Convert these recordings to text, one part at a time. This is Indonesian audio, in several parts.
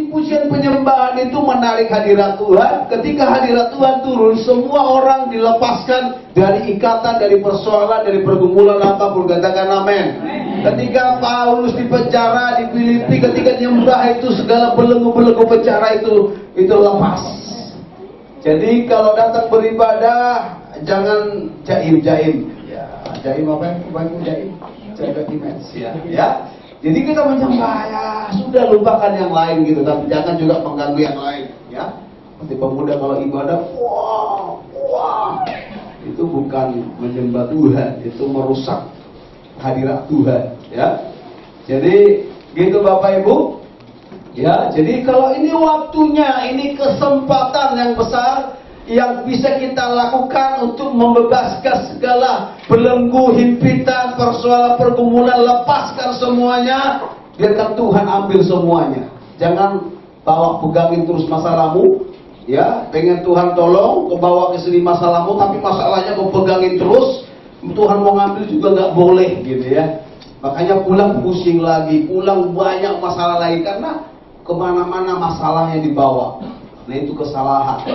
puji-pujian penyembahan itu menarik hadirat Tuhan. Ketika hadirat Tuhan turun, semua orang dilepaskan dari ikatan, dari persoalan, dari pergumulan apapun. Katakan amin. Ketika Paulus di penjara di Filipi, ketika nyembah itu segala belenggu-belenggu penjara itu lepas. Jadi kalau datang beribadah jangan jaim-jaim. Ya, jaim apa? Bukan jaim. Jaga dimensi ya. Jadi kita menyembah ya sudah, lupakan yang lain gitu, tapi jangan juga mengganggu yang lain ya. Seperti pemuda kalau ibadah, wah, itu bukan menyembah Tuhan, itu merusak hadirat Tuhan ya. Jadi gitu Bapak Ibu ya. Jadi kalau ini waktunya, ini kesempatan yang besar yang bisa kita lakukan untuk membebaskan segala belenggu, himpitan, persoalan, pergumulan. Lepaskan semuanya, biarkan Tuhan ambil semuanya. Jangan bawa pegangin terus masalahmu ya. Pengen Tuhan tolong, kau bawa ke sini masalahmu, tapi masalahnya kau pegangin terus. Tuhan mau ngambil juga nggak boleh gitu ya. Makanya pulang pusing lagi, pulang banyak masalah lagi, karena kemana-mana masalahnya dibawa. Nah itu kesalahan.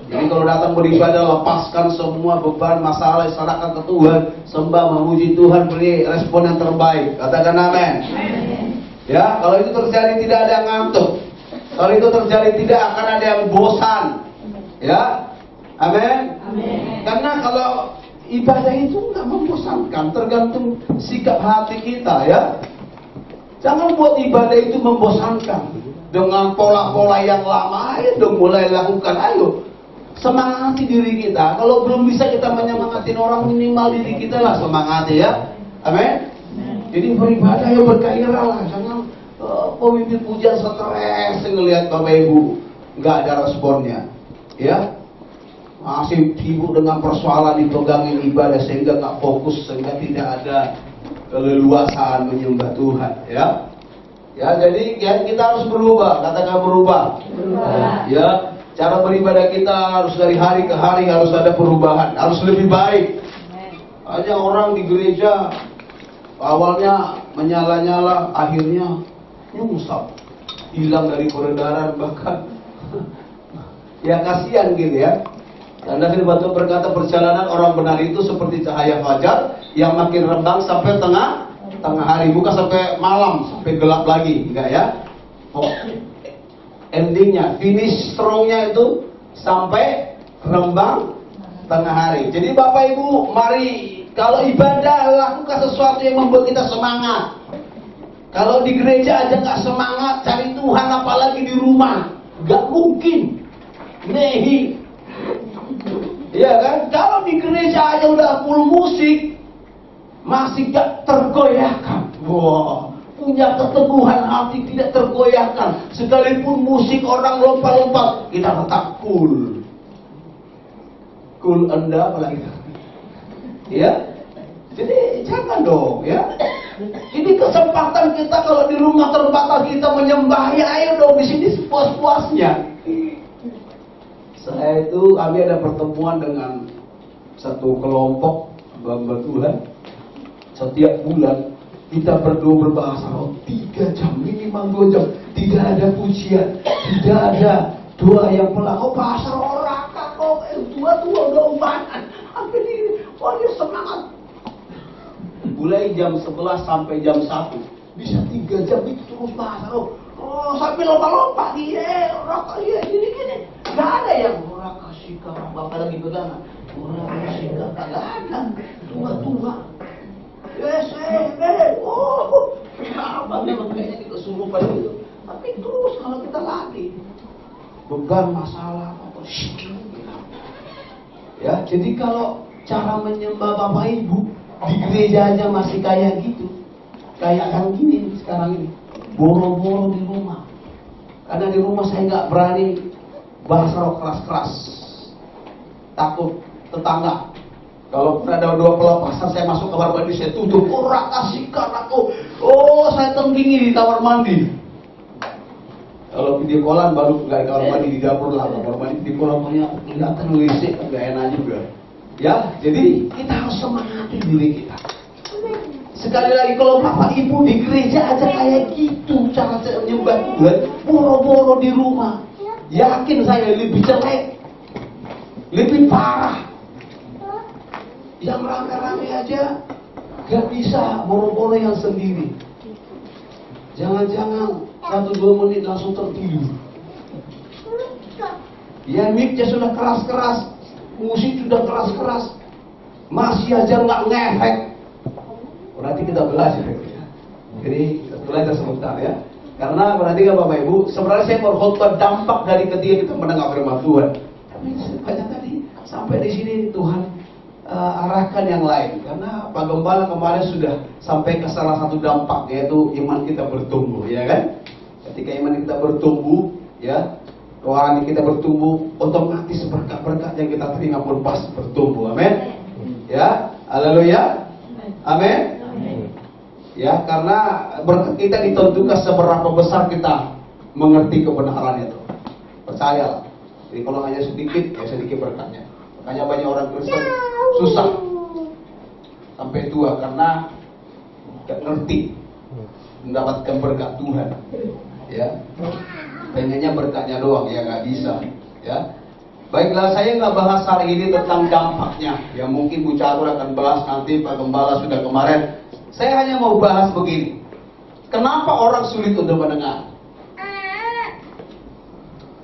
Jadi kalau datang beribadah, lepaskan semua beban, masalah, serahkan ke Tuhan, sembah, memuji Tuhan, beri respon yang terbaik. Katakan amin. Ya, kalau itu terjadi tidak ada yang ngantuk. Kalau itu terjadi tidak akan ada yang bosan. Ya, amin. Karena kalau ibadah itu nggak membosankan, tergantung sikap hati kita ya. Jangan buat ibadah itu membosankan dengan pola-pola yang lama. Ayo dong mulai lakukan, ayo. Semangati diri kita. Kalau belum bisa kita menyemangatin orang, minimal diri kita lah semangati ya. Amin. Jadi beribadah ya bergairah lah. Jangan pemimpin pujian stres ngelihat Bapak Ibu nggak ada responnya. Ya. Masih sibuk dengan persoalan, dipegangin ibadah sehingga nggak fokus, sehingga tidak ada keleluasaan menyembah Tuhan ya. Ya, jadi ya, kita harus berubah. Katakan berubah. Ya. Cara beribadah kita harus dari hari ke hari harus ada perubahan, harus lebih baik. Hanya orang di gereja awalnya menyala-nyala, akhirnya nyungsap, hilang dari peredaran, bahkan ya kasihan gitu ya. Karena firman Tuhan berkata perjalanan orang benar itu seperti cahaya fajar yang makin rembang sampai tengah hari, bukan sampai malam, sampai gelap lagi, enggak ya. Endingnya, finish strongnya itu sampai rembang tengah hari. Jadi Bapak Ibu, mari kalau ibadah lakukan sesuatu yang membuat kita semangat. Kalau di gereja aja nggak semangat cari Tuhan, apalagi di rumah, nggak mungkin. Nehi, ya kan? Kalau di gereja aja udah full musik, masih gak tergoyahkan. Wah. Punya keteguhan hati, tidak tergoyahkan. Sekalipun musik orang lompat-lompat, kita tetap cool. Cool Anda apalagi. Ya. Jadi jangan dong ya. Ini kesempatan kita kalau di rumah terbatas kita menyembah, ya ayo dong di sini sepuas-puasnya. Kami ada pertemuan dengan satu kelompok hamba Tuhan. Setiap bulan kita berdoa berbahasa roh 3 jam, minimal 2 jam. Tidak ada pujian, tidak ada doa yang pelan. Oh bahasa roh raka kok, tua-tua udah umahan. Dia semangat. Mulai jam 11 sampai jam 1, bisa 3 jam itu terus bahasa roh. Oh sampai lompat-lompat dia, raka iya gini-gini. Gak ada yang raka sika, bapak lagi pegangan. Raka sika, gak ada. Tua-tua. Yes, apa memang kayaknya kesurupan itu. Tapi terus kalau kita latih, beban masalah apa ya. Jadi kalau cara menyembah Bapak Ibu di gereja aja masih kayak gitu, kayak yang gini sekarang ini, boro-boro di rumah. Karena di rumah saya nggak berani bahasa roh keras-keras, takut tetangga. Kalau ada 2 pelepasan, saya masuk kamar mandi, saya tutup. Oh, rakasikan aku. Oh, saya tenggingi di kamar mandi. Kalau video callan baru nggak di kamar mandi, di dapur lah. Kamar mandi di kolamnya kelihatan WC, nggak enak juga. Ya, jadi kita harus semangati diri kita. Sekali lagi, kalau bapak ibu di gereja aja kayak gitu cara menyembah Tuhan, boro-boro di rumah, yakin saya lebih jelek, lebih parah. Yang rame-rame aja gak bisa, boro-boro yang sendiri. Jangan-jangan 1-2 menit langsung tertidur. Ya, mic-nya sudah keras-keras, musik sudah keras-keras, masih aja nggak ngefek. Berarti kita belajar ya. Jadi kita belajar sebentar ya. Karena perhatikan Bapak Ibu, sebenarnya saya berkhotbah dampak dari ketika kita mendengar firman Tuhan. Tapi banyak tadi sampai di sini Tuhan arahkan yang lain. Karena Pak Gembala kemarin sudah sampai ke salah satu dampak, yaitu iman kita bertumbuh, ya kan? Ketika iman kita bertumbuh, ya, rohani kita bertumbuh, otomatis berkat-berkat yang kita terima pun pasti bertumbuh. Amin. Ya, haleluya. Amin. Ya, karena berkat kita ditentukan seberapa besar kita mengerti kebenaran itu. Percayalah. Jadi kalau hanya sedikit, ya sedikit berkatnya. Makanya banyak orang Kristen susah sampai tua karena gak ngerti mendapatkan berkat Tuhan. Ya, pengennya berkatnya doang, ya nggak bisa. Ya, baiklah, saya nggak bahas hari ini tentang dampaknya. Ya mungkin Bu Catur akan bahas nanti, Pak Gembala sudah kemarin. Saya hanya mau bahas begini. Kenapa orang sulit untuk mendengar?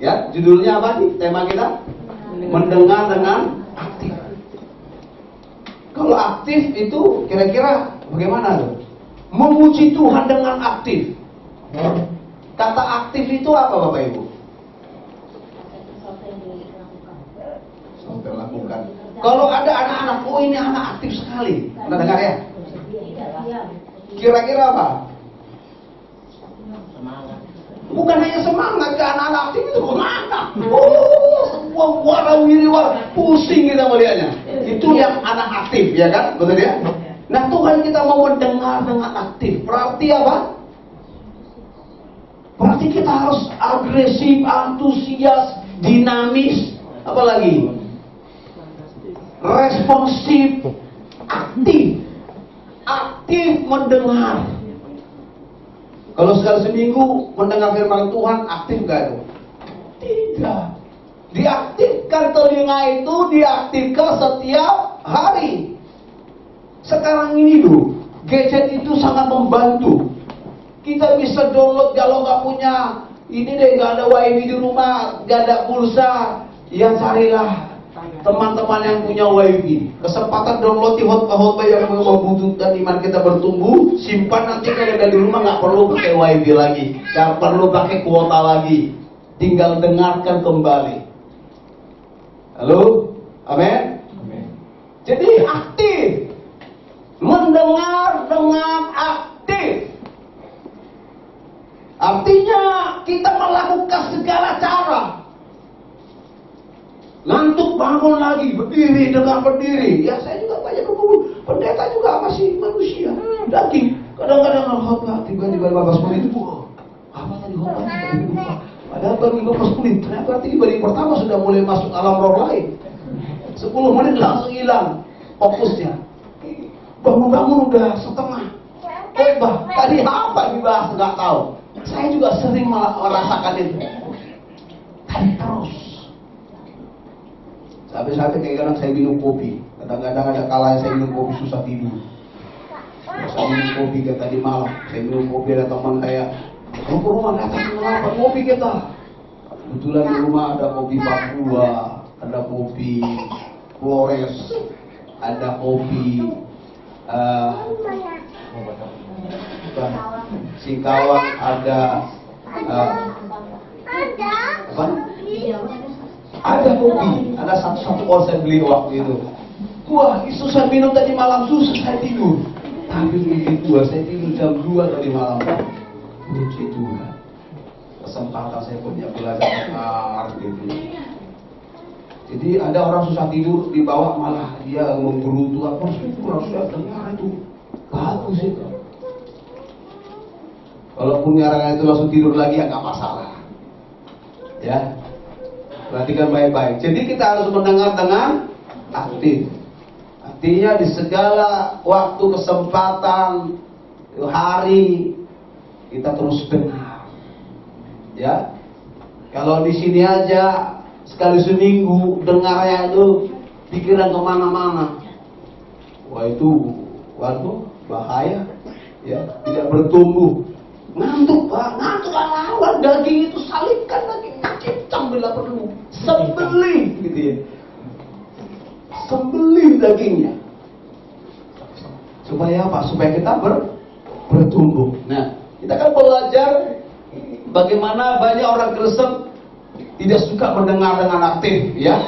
Ya, judulnya apa sih? Tema kita? Mendengar dengan aktif. Kalau aktif itu kira-kira bagaimana tuh? Memuji Tuhan dengan aktif. Kata aktif itu apa Bapak Ibu? Sampai lakukan. Kalau ada anak-anak, oh ini anak aktif sekali. Pernah dengar ya? Kira-kira apa? Bukan hanya semangat, ke anak-anak aktif itu kemana? Oh, warawiri, pusing kita melihatnya. Itu yang anak aktif, ya kan? Betul ya? Nah, Tuhan kita mau mendengar dengan aktif. Berarti apa? Berarti kita harus agresif, antusias, dinamis, apalagi responsif, aktif. Aktif mendengar. Kalau sekali seminggu mendengar firman Tuhan, aktif gak itu? Tidak. Diaktifkan telinga itu, diaktifkan setiap hari. Sekarang ini loh, gadget itu sangat membantu. Kita bisa download kalau nggak punya ini deh, nggak ada wifi di rumah, nggak ada pulsa, ya carilah teman-teman yang punya wifi. Kesempatan download di khotbah yang membutuhkan iman kita bertumbuh, simpan nanti kalau ada di rumah nggak perlu pakai wifi lagi, nggak perlu pakai kuota lagi, tinggal dengarkan kembali. Halo, amin. Jadi aktif, mendengar dengan aktif. Artinya kita melakukan segala cara. Ngantuk bangun lagi, berdiri dengan berdiri. Ya saya juga banyak berkumpul. Pendeta juga masih manusia, daging. Kadang-kadang khotbah tiba-tiba 15 menit itu, apa tadi khotbah? Padahal baru 15 menit. Ternyata berarti di bagian pertama sudah mulai masuk alam roh lain. 10 menit langsung hilang fokusnya. Bangun-bangun udah setengah. Khotbah tadi apa dibahas nggak tahu. Saya juga sering merasakan itu. Tapi terus. Sampai-sampai kayak kadang saya minum kopi. Kadang-kadang ada kalanya saya minum kopi susah tidur. Saya minum kopi kayak tadi malam. Saya minum kopi, ada teman saya. Kamu ke rumah datang kenapa? Kopi kita. Kebetulan di rumah ada kopi Papua, ada kopi Flores, ada kopi Singkawang, ada apa? Ada kopi, ada satu saya beli waktu itu. Wah, itu saya minum tadi malam susah saya tidur. Tapi begitu saya tidur jam 2 tadi malam. Puji Tuhan. Kesempatan saya punya belajar gitu. Jadi ada orang susah tidur di bawah malah dia menggerutu apa sih? Kurang sudah dengar itu. Bagus itu. Walaupun nyarangan itu langsung tidur lagi ya nggak masalah. Ya. Perhatikan baik-baik. Jadi kita harus mendengar dengan aktif. Artinya di segala waktu, kesempatan, hari, kita terus dengar. Ya, kalau di sini aja sekali seminggu dengarnya itu pikiran kemana-mana. Wah itu, waduh, bahaya. Ya, tidak bertumbuh. Ngantuk Pak, ngantuk lawan daging itu, salibkan dagingnya, cincang bila perlu, sembelih gitu ya. Sembelih dagingnya. Supaya apa? Supaya kita bertumbuh. Nah, kita kan belajar bagaimana banyak orang Kristen tidak suka mendengar dengan aktif, ya,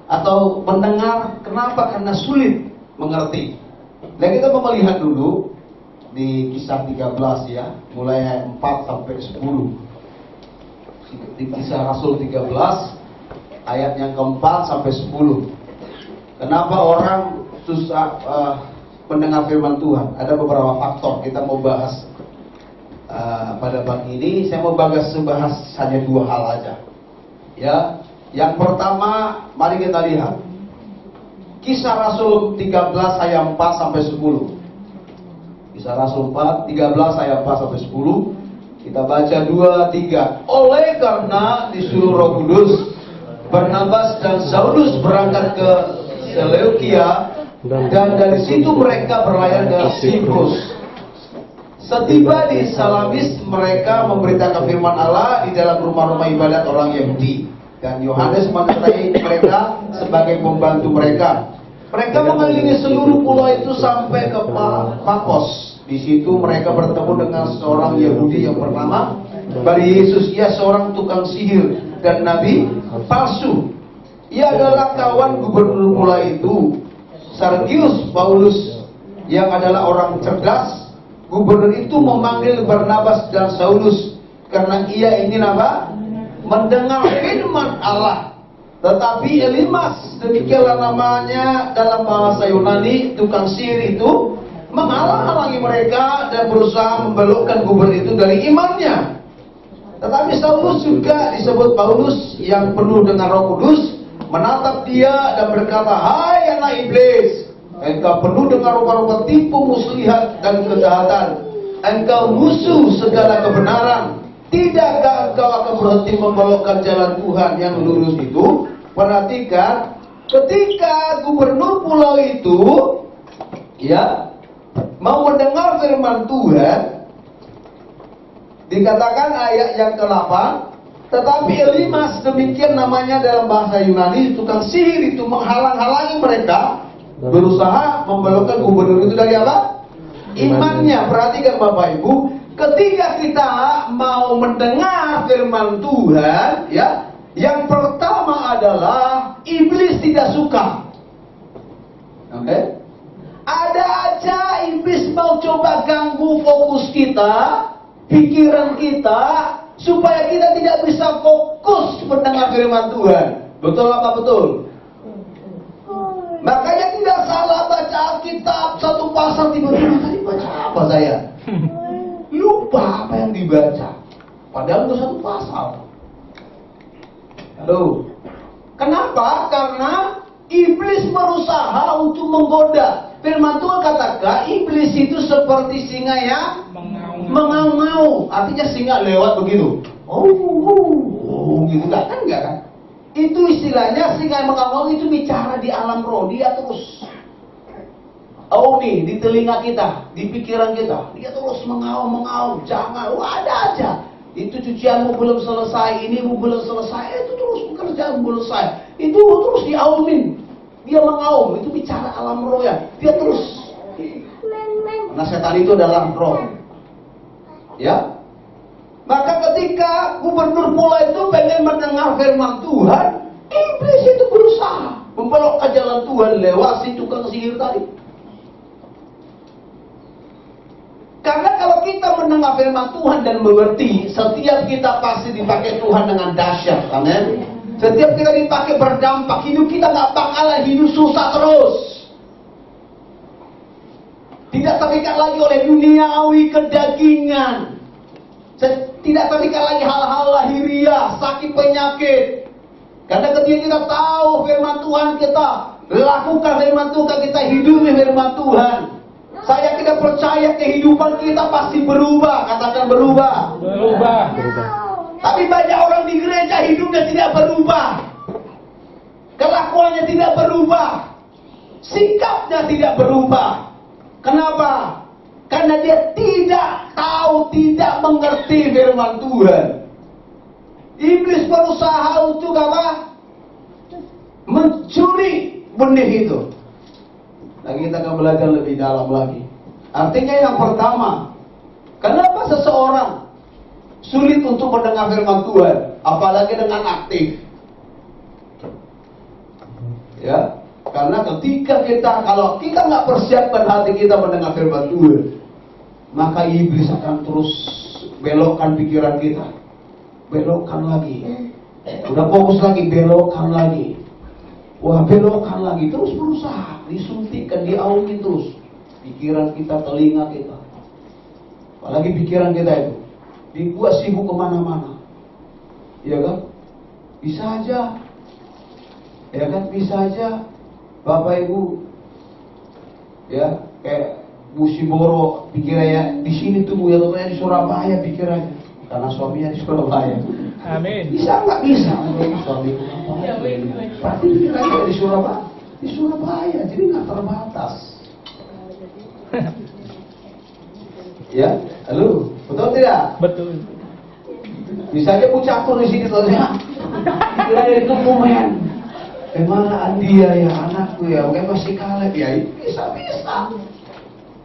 atau mendengar. Kenapa? Karena sulit mengerti. Dan kita mau melihat dulu di Kisah 13 ya, mulai ayat 4 sampai 10. Di Kisah Rasul 13 ayat yang keempat sampai 10. Kenapa orang susah mendengar firman Tuhan? Ada beberapa faktor kita mau bahas pada pagi ini. Saya mau bahas hanya dua hal aja. Ya, yang pertama, mari kita lihat Kisah Rasul 13 ayat 4 sampai 10. Kisah Rasul 13 ayat 4 sampai 10. Kita baca 2, 3. Oleh karena disuruh Roh Kudus, Barnabas dan Saulus berangkat ke Seleukia, dan dari situ mereka berlayar ke Siprus. Setiba di Salamis, mereka memberitakan firman Allah di dalam rumah-rumah ibadat orang Yahudi, dan Yohanes menyertai mereka sebagai pembantu mereka. Mereka mengelilingi seluruh pulau itu sampai ke Papos. Di situ mereka bertemu dengan seorang Yahudi yang bernama Bari Yesus. Ia seorang tukang sihir dan nabi palsu. Ia adalah kawan gubernur pulau itu, Sergius Paulus, yang adalah orang cerdas. Gubernur itu memanggil Barnabas dan Saulus karena ia ingin apa? Mendengar firman Allah. Tetapi Elimas, demikianlah namanya dalam bahasa Yunani, tukang sihir itu, menghalang-halangi mereka dan berusaha membelokkan gubernur itu dari imannya. Tetapi Saulus juga disebut Paulus, yang penuh dengan Roh Kudus, menatap dia dan berkata, "Hai anak iblis, engkau penuh dengan rupa-rupa tipu muslihat dan kejahatan. Engkau musuh segala kebenaran. Tidakkah engkau akan berhenti membelokkan jalan Tuhan yang lurus itu?" Perhatikan, ketika gubernur pulau itu, ya, mau mendengar firman Tuhan, dikatakan ayat yang ke-8, tetapi Elimas, demikian namanya dalam bahasa Yunani, tukang sihir itu, menghalang-halangi mereka, berusaha membelokkan gubernur itu dari apa? Imannya. Perhatikan Bapak Ibu, ketika kita mau mendengar firman Tuhan, ya, yang pertama adalah iblis tidak suka. Oke? Ada aja iblis mau coba ganggu fokus kita, pikiran kita, supaya kita tidak bisa fokus mendengar firman Tuhan. Betul apa betul? Makanya tidak salah baca Alkitab satu pasal, tiba-tiba tadi baca apa saya? Lupa apa yang dibaca. Padahal itu satu pasal. Halo. Kenapa? Karena iblis berusaha untuk menggoda. Firman Tuhan katakan iblis itu seperti singa yang mengaum-ngaum. Artinya singa lewat begitu. Gitu kan? Enggak kan? Itu istilahnya singa yang mengaum-ngaum itu bicara di alam roh. Dia terus nih di telinga kita, di pikiran kita. Dia terus mengaum-mengaum. Jangan, ada aja. Itu cucianmu belum selesai, ini belum selesai, itu terus pekerjaan belum selesai. Itu terus diaumin. Dia mengaum, itu bicara alam roh ya. Dia terus. Karena setan itu adalah roh. Ya. Maka ketika gubernur pulau itu pengen mendengar firman Tuhan, iblis itu berusaha membelokkan jalan Tuhan lewat si tukang sihir tadi. Karena kalau kita mendengar firman Tuhan dan mengerti, setiap kita pasti dipakai Tuhan dengan dahsyat. Amin. Setiap kita dipakai berdampak, hidup kita gak bakalan hidup susah terus. Tidak terikat lagi oleh duniawi kedagingan. Tidak terikat lagi hal-hal lahiriah, sakit penyakit. Karena ketika kita tahu firman Tuhan kita, Lakukan firman Tuhan, kita hidupi firman Tuhan. Saya tidak percaya kehidupan kita pasti berubah. Katakan berubah. Berubah. Tapi banyak orang di gereja hidupnya tidak berubah. Kelakuannya tidak berubah. Sikapnya tidak berubah. Kenapa? Karena dia tidak tahu, tidak mengerti firman Tuhan. Iblis berusaha untuk apa? Mencuri benih itu. Nah, kita akan belajar lebih dalam lagi. Artinya yang pertama, kenapa seseorang sulit untuk mendengar firman Tuhan, apalagi dengan aktif? Ya, karena kalau kita nggak persiapkan hati kita mendengar firman Tuhan, maka iblis akan terus belokkan pikiran kita, belokkan lagi. Udah fokus lagi, belokkan lagi. Wah, belokkan lagi, terus berusaha disuntikkan, diaumi terus pikiran kita, telinga kita, apalagi pikiran kita itu dibuat sibuk kemana-mana, ya kan? Bisa aja, ya kan? Bisa aja Bapak Ibu, ya kayak Bu Siboro pikirannya di sini tuh, Bu, ya tentunya di Surabaya pikirannya, karena suaminya di Surabaya. Amin. Bisa nggak bisa? Suami pasti pikirannya di Surabaya. Di Surabaya, jadi nggak terbatas. Ya, halo, betul tidak? Betul. Bisa aja Bu catur di sini tuh ya. Pikirannya itu momen. Mana Andia ya, anakku ya, kayak masih Kaleb ya, bisa.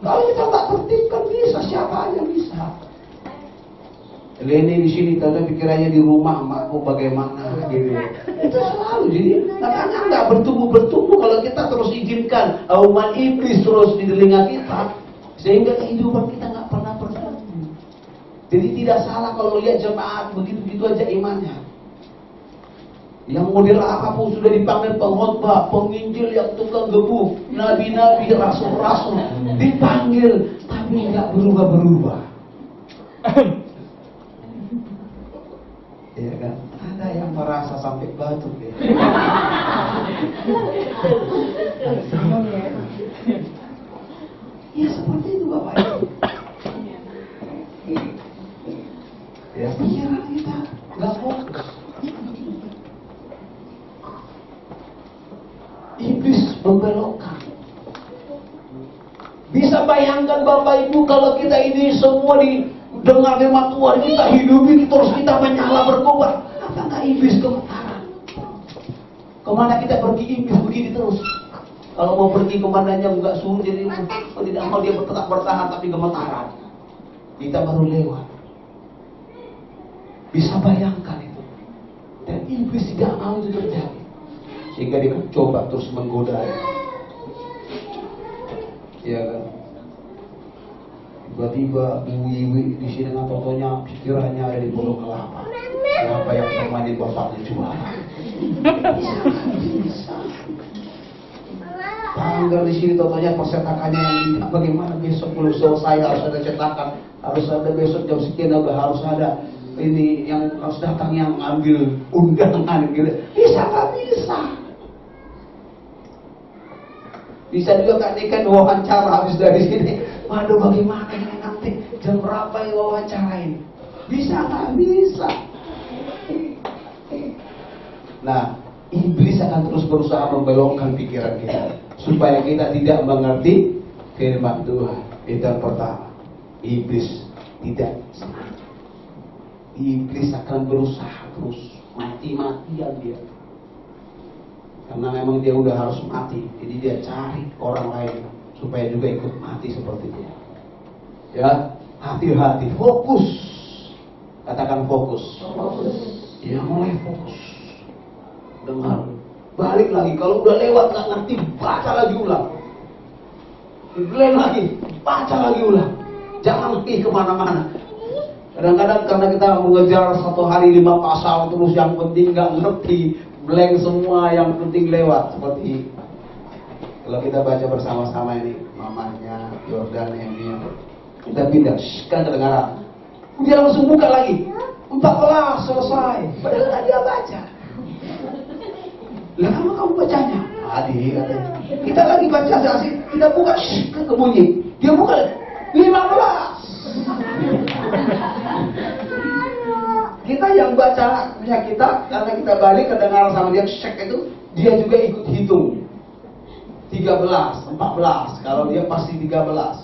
Kalau kita tak tertibkan bisa, siapa aja bisa. Leni di sini, tanda pikirannya di rumah, makku bagaimana gitu. Itu selalu, jadi makanya nggak bertumbuh kalau kita terus izinkan auman iblis terus di telinga kita, sehingga kehidupan kita nggak pernah bertumbuh. Jadi tidak salah kalau lihat jemaat begitu-begitu aja imannya. Yang model apapun sudah dipanggil pengkhotbah, penginjil, yang tukang gebuk, nabi-nabi, rasul-rasul dipanggil, tapi nggak berubah-berubah. Ya kan? Ada yang merasa sampai batuk ya. Ya seperti itu Bapak Ibu. Ya pikiran kita nggak fokus. Iblis membelokkan. Bisa bayangkan Bapak Ibu kalau kita ini semua dengar firman Tuhan, kita hidupi terus, kita menyala berkobar, apakah iblis gemetaran? Kemana kita pergi iblis begini terus? Kalau mau pergi komandannya enggak suruh, jadi tidak mau dia tetap bertahan tapi gemetaran. Kita baru lewat. Bisa bayangkan itu. Dan iblis tidak mau itu terjadi, sehingga dia coba terus menggoda. Ya kan? Tiba-tiba Bu Iwi di sini dengan totonya pikirannya ada di Pondok Kelapa. Kenapa yang sama di bapaknya jual? Bisa. Tanggal di sini totonya persetakannya yang tidak. Bagaimana besok belum selesai, harus ada cetakan, harus ada besok jam sekian harus ada ini yang harus datang yang ambil undangan gitu. Bisa nggak bisa? Bisa juga kan wawancara habis dari sini. Waduh, bagaimana ini nanti jam berapa yang wawancarain? Bisa nggak bisa? Nah, iblis akan terus berusaha membelokkan pikiran kita supaya kita tidak mengerti firman Tuhan. Itu yang pertama. Iblis tidak senang. Iblis akan berusaha terus mati-matian dia. Karena memang dia udah harus mati, jadi dia cari orang lain supaya juga ikut mati seperti dia. Ya, hati-hati, fokus. Katakan fokus. Fokus. Ya, mulai fokus. Dengar. Balik lagi, kalau udah lewat nggak ngerti, baca lagi ulang. Lain lagi, baca lagi ulang. Jangan pergi kemana-mana. Kadang-kadang karena kita mengejar satu hari 5 pasal terus, yang penting nggak ngerti, blank semua, yang penting lewat. Seperti kalau kita baca bersama-sama ini, mamanya Yordan yang ini, kita pindah, kan kedengaran. Dia langsung buka lagi, 14 selesai. Padahal tadi dia baca. Lah kamu bacanya? Adik katanya, kita lagi baca asik, kita buka kebunyi, dia buka 15. Kita yang baca punya kita, karena kita balik kedengaran sama dia itu, dia juga ikut hitung 13, 14, kalau dia pasti 13.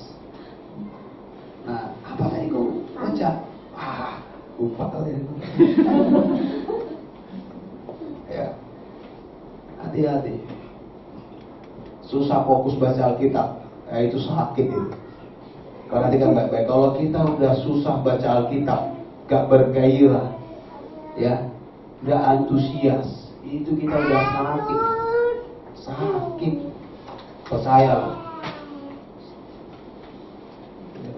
Nah, apa tadi kau baca? Lupa kali itu. Ya, hati-hati. Susah fokus baca Alkitab, itu sakit itu. Perhatikan baik-baik. Kalau kita udah susah baca Alkitab, gak bergairah, ya, gak antusias, itu kita udah sakit. Percayalah.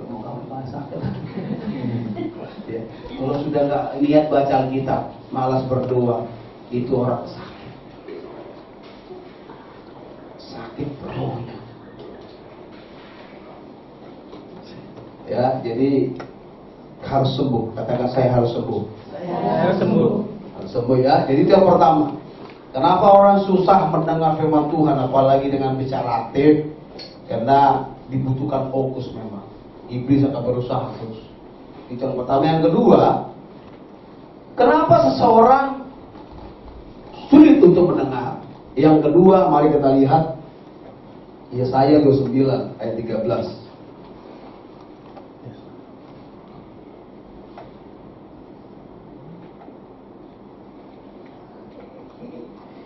Mau kamu sakit. Ya. Kalau sudah gak lihat baca Alkitab, malas berdoa, itu orang sakit rohnya. Ya, jadi harus sembuh. Katakan saya harus sembuh. Saya sembuh. Harus sembuh ya. Jadi itu yang pertama. Kenapa orang susah mendengar firman Tuhan, apalagi dengan bicara aktif? Karena dibutuhkan fokus memang. Iblis akan berusaha terus. Itu yang pertama. Yang kedua, kenapa seseorang sulit untuk mendengar? Yang kedua, mari kita lihat Yesaya 29 ayat 13.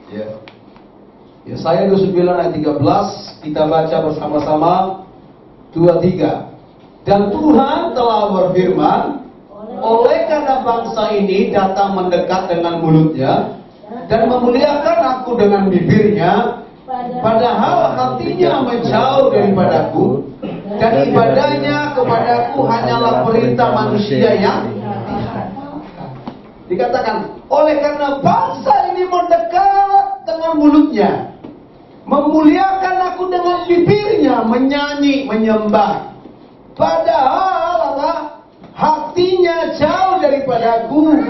Ya. Yesaya 29 ayat 13, kita baca bersama-sama 2-3. Dan Tuhan telah berfirman, oleh karena bangsa ini datang mendekat dengan mulutnya dan memuliakan aku dengan bibirnya, padahal hatinya menjauh daripadaku dan ibadahnya kepadaku hanyalah perintah manusia yang dikatakan, oleh karena bangsa ini mendekat dengan mulutnya, memuliakan aku dengan bibirnya, menyanyi, menyembah, padahal hatinya jauh daripadaku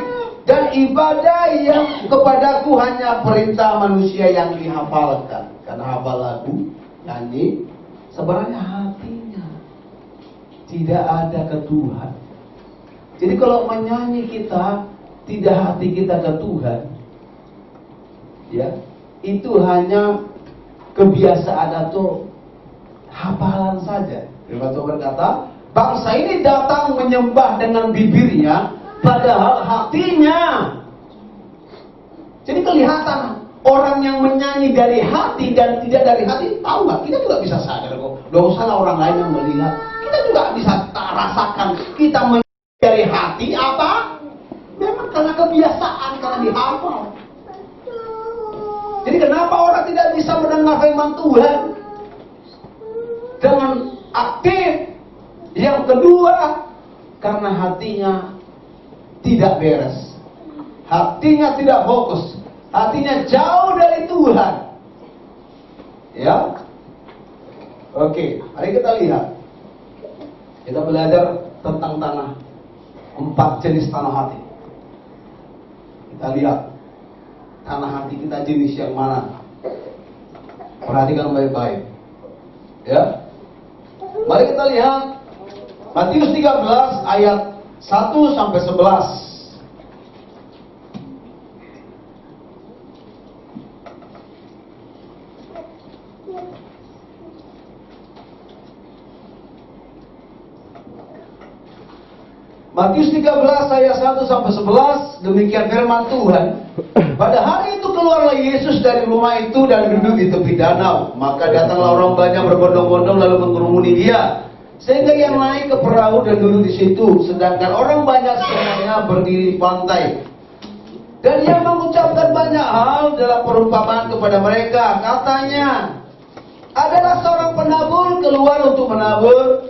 dan ibadah yang kepadaku hanya perintah manusia yang dihafalkan. Karena hafal lagu, nyanyi, sebenarnya hatinya tidak ada ke Tuhan. Jadi kalau menyanyi kita tidak hati kita ke Tuhan, ya, itu hanya kebiasaan atau hafalan saja. Firman Tuhan berkata, bangsa ini datang menyembah dengan bibirnya, padahal hatinya. Jadi kelihatan orang yang menyanyi dari hati dan tidak dari hati, tahu nggak? Kita juga bisa sadar kok. Gak usahlah orang lain yang melihat, kita juga bisa rasakan. Kita menyanyi dari hati apa? Memang karena kebiasaan, karena dihafal. Jadi kenapa orang tidak bisa mendengar firman Tuhan dengan aktif? Yang kedua, karena hatinya tidak beres, hatinya tidak fokus, hatinya jauh dari Tuhan. Ya, oke, mari kita lihat. Kita belajar tentang tanah, 4 jenis tanah hati. Kita lihat tanah hati kita jenis yang mana. Perhatikan baik-baik. Ya, mari kita lihat Matius 13 ayat 1 sampai 11. Matius 13 ayat 1 sampai 11, demikian firman Tuhan. Pada hari itu keluarlah Yesus dari rumah itu dan duduk di tepi danau. Maka datanglah orang banyak berbondong-bondong lalu mengerumuni dia, sehingga yang naik ke perahu dan duduk di situ, sedangkan orang banyak semuanya berdiri di pantai. Dan ia mengucapkan banyak hal dalam perumpamaan kepada mereka. Katanya, adalah seorang penabur keluar untuk menabur.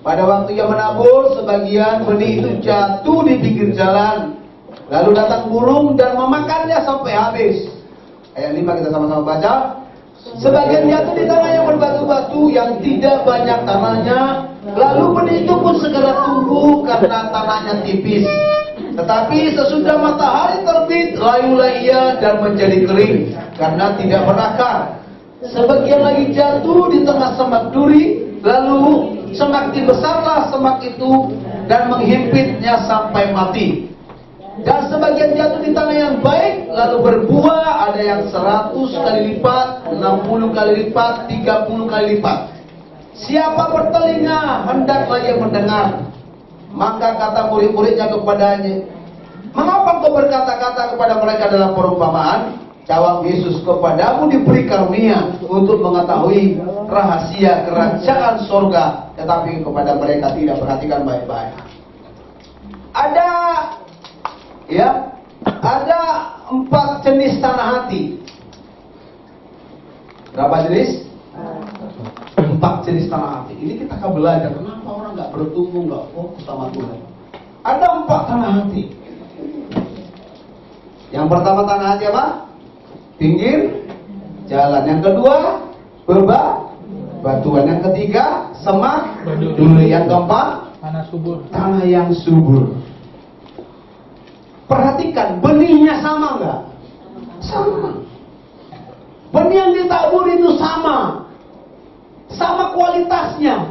Pada waktu ia menabur, sebagian benih itu jatuh di pinggir jalan, lalu datang burung dan memakannya sampai habis. Ayat 5 kita sama-sama baca. Sebagian jatuh di tanah yang berbatu-batu, yang tidak banyak tanahnya, lalu benih itu pun segera tumbuh karena tanahnya tipis. Tetapi sesudah matahari terbit, layulah ia dan menjadi kering karena tidak berakar. Sebagian lagi jatuh di tengah semak duri, lalu semakin besarlah semak itu dan menghimpitnya sampai mati. Dan sebagian jatuh di tanah yang baik, lalu berbuah, ada yang 100 kali lipat, 60 kali lipat, 30 kali lipat. Siapa bertelinga, hendaklah ia mendengar. Maka kata murid-muridnya kepadanya, mengapa kau berkata-kata kepada mereka dalam perumpamaan? Jawab Yesus, kepadamu diberi karunia untuk mengetahui rahasia kerajaan sorga, tetapi kepada mereka tidak. Perhatikan baik-baik. Ada 4 jenis tanah hati. Berapa jenis? 4 jenis tanah hati. Ini kita akan belajar kenapa orang nggak bertumbuh, nggak fokus sama Tuhan. Ada 4 tanah hati. Yang pertama tanah hati apa? Pinggir jalan. Yang kedua batuan. Yang ketiga semak duri. Yang keempat tanah yang subur. Perhatikan, benihnya sama nggak? Sama. Benih yang ditabur itu sama kualitasnya.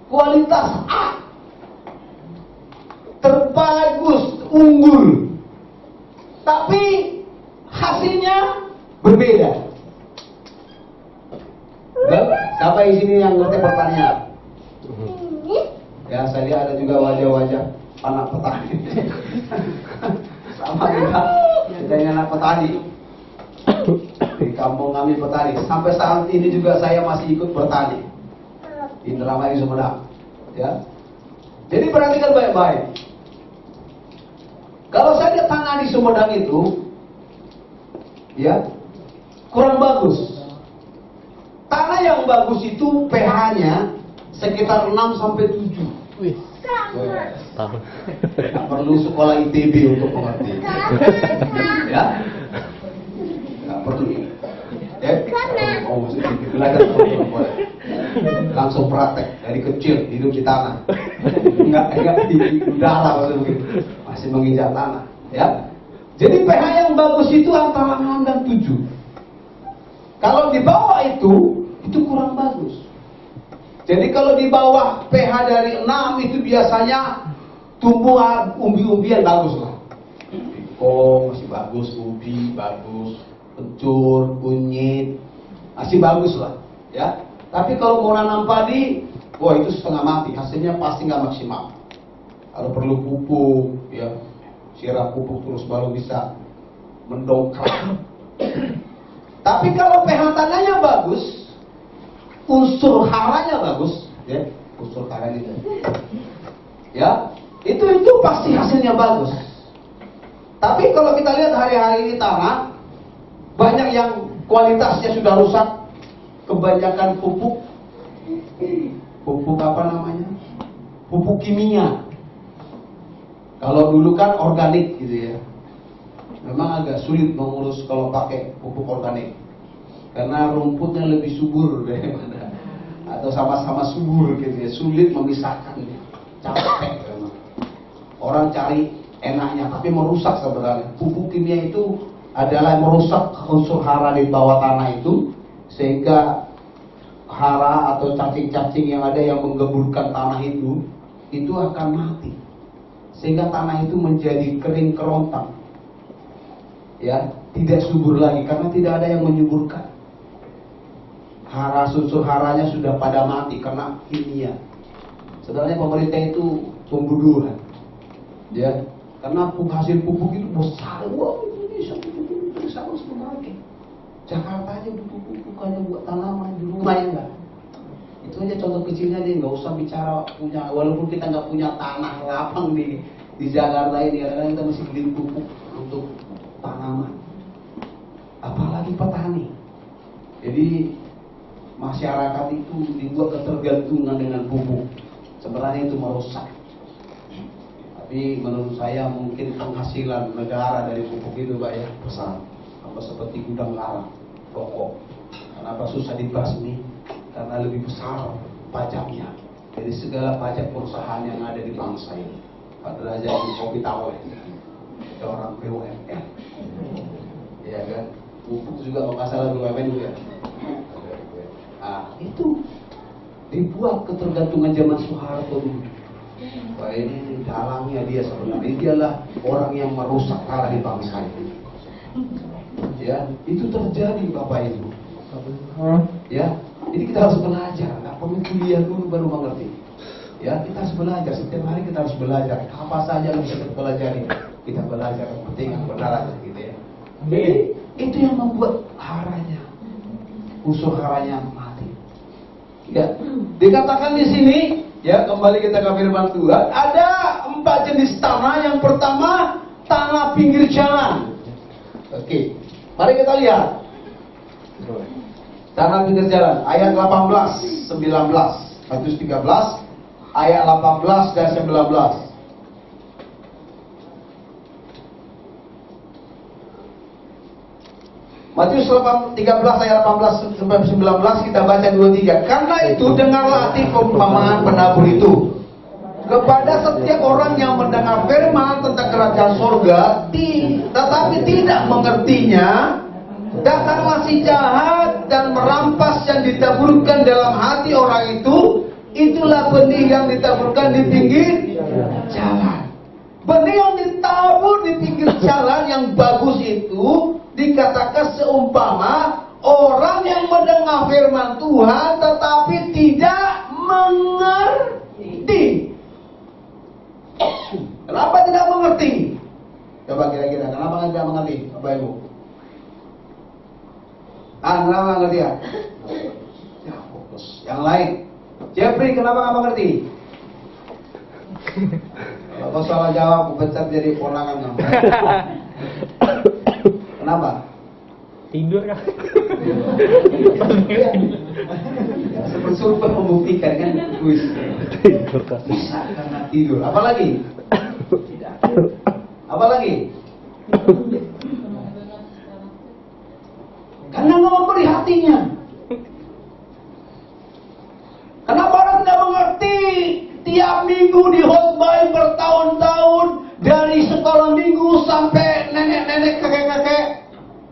Kualitas A, terbagus, unggul. Tapi hasilnya berbeda. Siapa di sini yang ngerti pertanian? Ya, saya lihat ada juga wajah-wajah anak petani. Sama kita ini anak petani. Di kampung kami petani. Sampai saat ini juga saya masih ikut bertani di Indramayu Sumedang. Ya. Jadi perhatikan baik-baik. Kalau saya lihat tanah di Sumedang itu, ya, kurang bagus. Tanah yang bagus itu pH-nya sekitar 6 sampai 7. Wih. Nggak perlu sekolah ITB untuk mengerti. Ya. Nggak perlu. Belajar langsung praktek dari kecil hidup di tanah. Enggak di udara masih menginjak tanah. Ya. Jadi pH yang bagus itu antara 6 dan 7. Kalau di bawah itu kurang bagus. Jadi kalau di bawah pH dari 6 itu biasanya tumbuh umbi-umbian bagus lah. Kol masih bagus, ubi bagus, kencur, kunyit masih bagus lah. Ya. Tapi kalau mau nanam padi, wah itu setengah mati, hasilnya pasti nggak maksimal. Kalau perlu pupuk, ya siram pupuk terus baru bisa mendongkrak. Tapi kalau pH tanahnya bagus, unsur haranya bagus, ya unsur haranya, ya itu pasti hasilnya bagus. Tapi kalau kita lihat hari-hari ini tanah banyak yang kualitasnya sudah rusak, kebanyakan pupuk apa namanya? Pupuk kimia. Kalau dulu kan organik gitu ya. Memang agak sulit mengurus kalau pakai pupuk organik. Karena rumputnya lebih subur daripada atau sama-sama subur gitu ya. Sulit memisahkan. Capek memang. Orang cari enaknya tapi merusak sebenarnya. Pupuk kimia itu adalah merusak unsur hara di bawah tanah itu sehingga hara atau cacing-cacing yang ada yang menggeburkan tanah itu akan mati. Sehingga tanah itu menjadi kering kerontang. Ya, tidak subur lagi karena tidak ada yang menyuburkan. Unsur haranya sudah pada mati karena kimia. Sebenarnya pemerintah itu pembunuhan. Ya, karena hasil pupuk itu besar. Wah, Indonesia pupuk besar sebenarnya. Jakarta aja pupuk-pupukannya buat tanaman di rumah ya enggak. Itu aja contoh kecilnya deh, nggak usah bicara punya, walaupun kita nggak punya tanah lapang di Jakarta ini, kadang-kadang kita mesti beli pupuk untuk tanaman. Apalagi petani. Jadi masyarakat itu dibuat ketergantungan dengan pupuk. Sebenarnya itu merusak. Tapi menurut saya mungkin penghasilan negara dari pupuk itu Pak ya besar. Apa seperti gudang garam, rokok. Kenapa susah dibasmi? Karena lebih besar pajaknya dari segala pajak perusahaan yang ada di bangsa ini. Pak derajat kopi tahu ya, orang BUMN, ya kan? pupuk juga kalau nggak salah BUMN juga. Itu dibuat ketergantungan zaman Soeharto dulu. Wah, ini dalangnya dia sebenarnya. Dialah orang yang merusak arah di bangsa ini. Ya, itu terjadi Bapak Ibu. Ya, jadi kita harus belajar. Nggak perlu kuliah dulu baru mengerti. Ya, kita harus belajar. Setiap hari kita harus belajar. Apa saja yang bisa kita pelajari, kita belajar kepentingan kebenaran gitu ya. Jadi, itu yang membuat haranya, unsur haranya mati. Ya, dikatakan di sini, ya kembali kita ke firman Tuhan, ada 4 jenis tanah. Yang pertama, tanah pinggir jalan. Oke, mari kita lihat. Tanah pinggir jalan, ayat 18, 19, Matius 13, ayat 18 dan 19. Matius 13 ayat 18 sampai 19 kita baca 2-3. Karena itu dengarlah arti perumpamaan penabur itu. Kepada setiap orang yang mendengar firman tentang kerajaan surga, tetapi tidak mengertinya, datanglah si jahat dan merampas yang ditaburkan dalam hati orang itu. Itulah benih yang ditaburkan di pinggir jalan. Benih yang ditabur di pinggir jalan yang bagus itu dikatakan seumpama orang yang mendengar firman Tuhan tetapi tidak mengerti. Kenapa tidak mengerti? Coba kira-kira kenapa tidak mengerti, Bapak Ibu? Kenapa nggak ngerti ya? Ya fokus. Yang lain, Jeffrey kenapa nggak mengerti? Kalau salah jawab, pecat jadi ponakan kamu. Kenapa? Tidur kan? Ya, survei membuktikan kan kuis. Bisa karena tidur. Apalagi? Tidak. Apalagi? Karena nggak memberi hatinya. Kenapa orang tidak mengerti? Tiap minggu dihotbahin bertahun-tahun, dari sekolah minggu sampai nenek-nenek, kakek-kakek,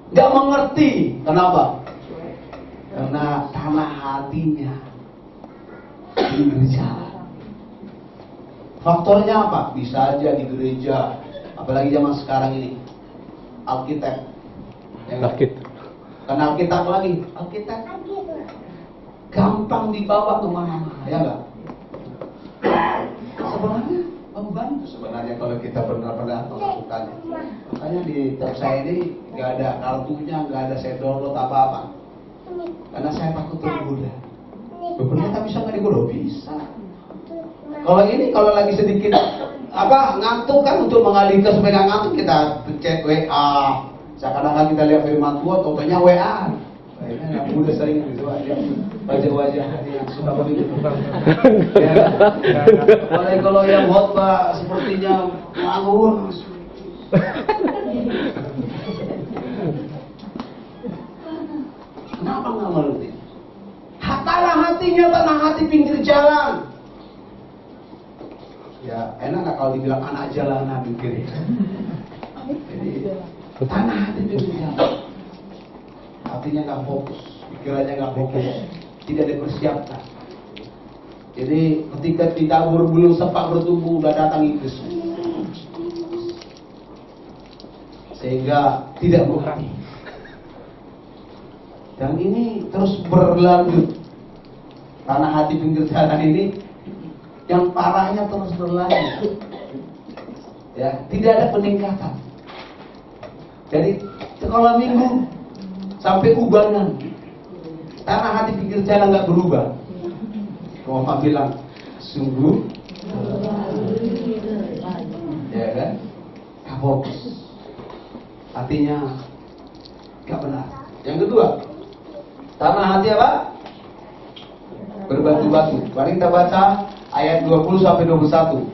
nggak mengerti. Kenapa? Karena tanah hatinya di gereja. Faktornya apa? Bisa aja di gereja, apalagi zaman sekarang ini, Alkitab. Ya, karena Alkitab lagi, Alkitab gampang dibawa kemana-mana, ya enggak? Sebenarnya membantu sebenarnya kalau kita benar-benar melakukannya. Makanya di tab saya ini nggak ada kartunya, nggak ada saya download apa-apa. Karena saya takut tergoda. Ternyata bisa nggak digoda? Bisa. Kalau ini kalau lagi sedikit ngantuk kan, untuk mengalihkan supaya nggak ngantuk kita pencet WA. Seakan-akan kita lihat firman Tuhan, tokonya WA. Yang muda sering gitu aja, wajah-wajah yang suka begitu. Ya, apalagi kalau yang khotbah sepertinya ngawur. Kenapa nggak mengerti? Tanah hatinya tanah hati pinggir jalan. Ya enak nggak kalau dibilang anak jalanan pinggir. Jadi tanah hati pinggir jalan. Hatinya nggak fokus, pikirannya nggak fokus, tidak dipersiapkan. Jadi ketika ditabur belum sempat bertumbuh udah datang iblis, sehingga tidak mengerti. Dan ini terus berlanjut. Tanah hati pinggir jalan ini yang parahnya terus berlanjut. Ya, tidak ada peningkatan. Jadi sekolah minggu sampai ubanan, tanah hati pinggir jalan nggak berubah. Mama bilang sungguh, ya kan? Nggak fokus, hatinya nggak benar. Yang kedua, tanah hati apa? Berbatu-batu. Mari kita baca ayat 20 sampai 21.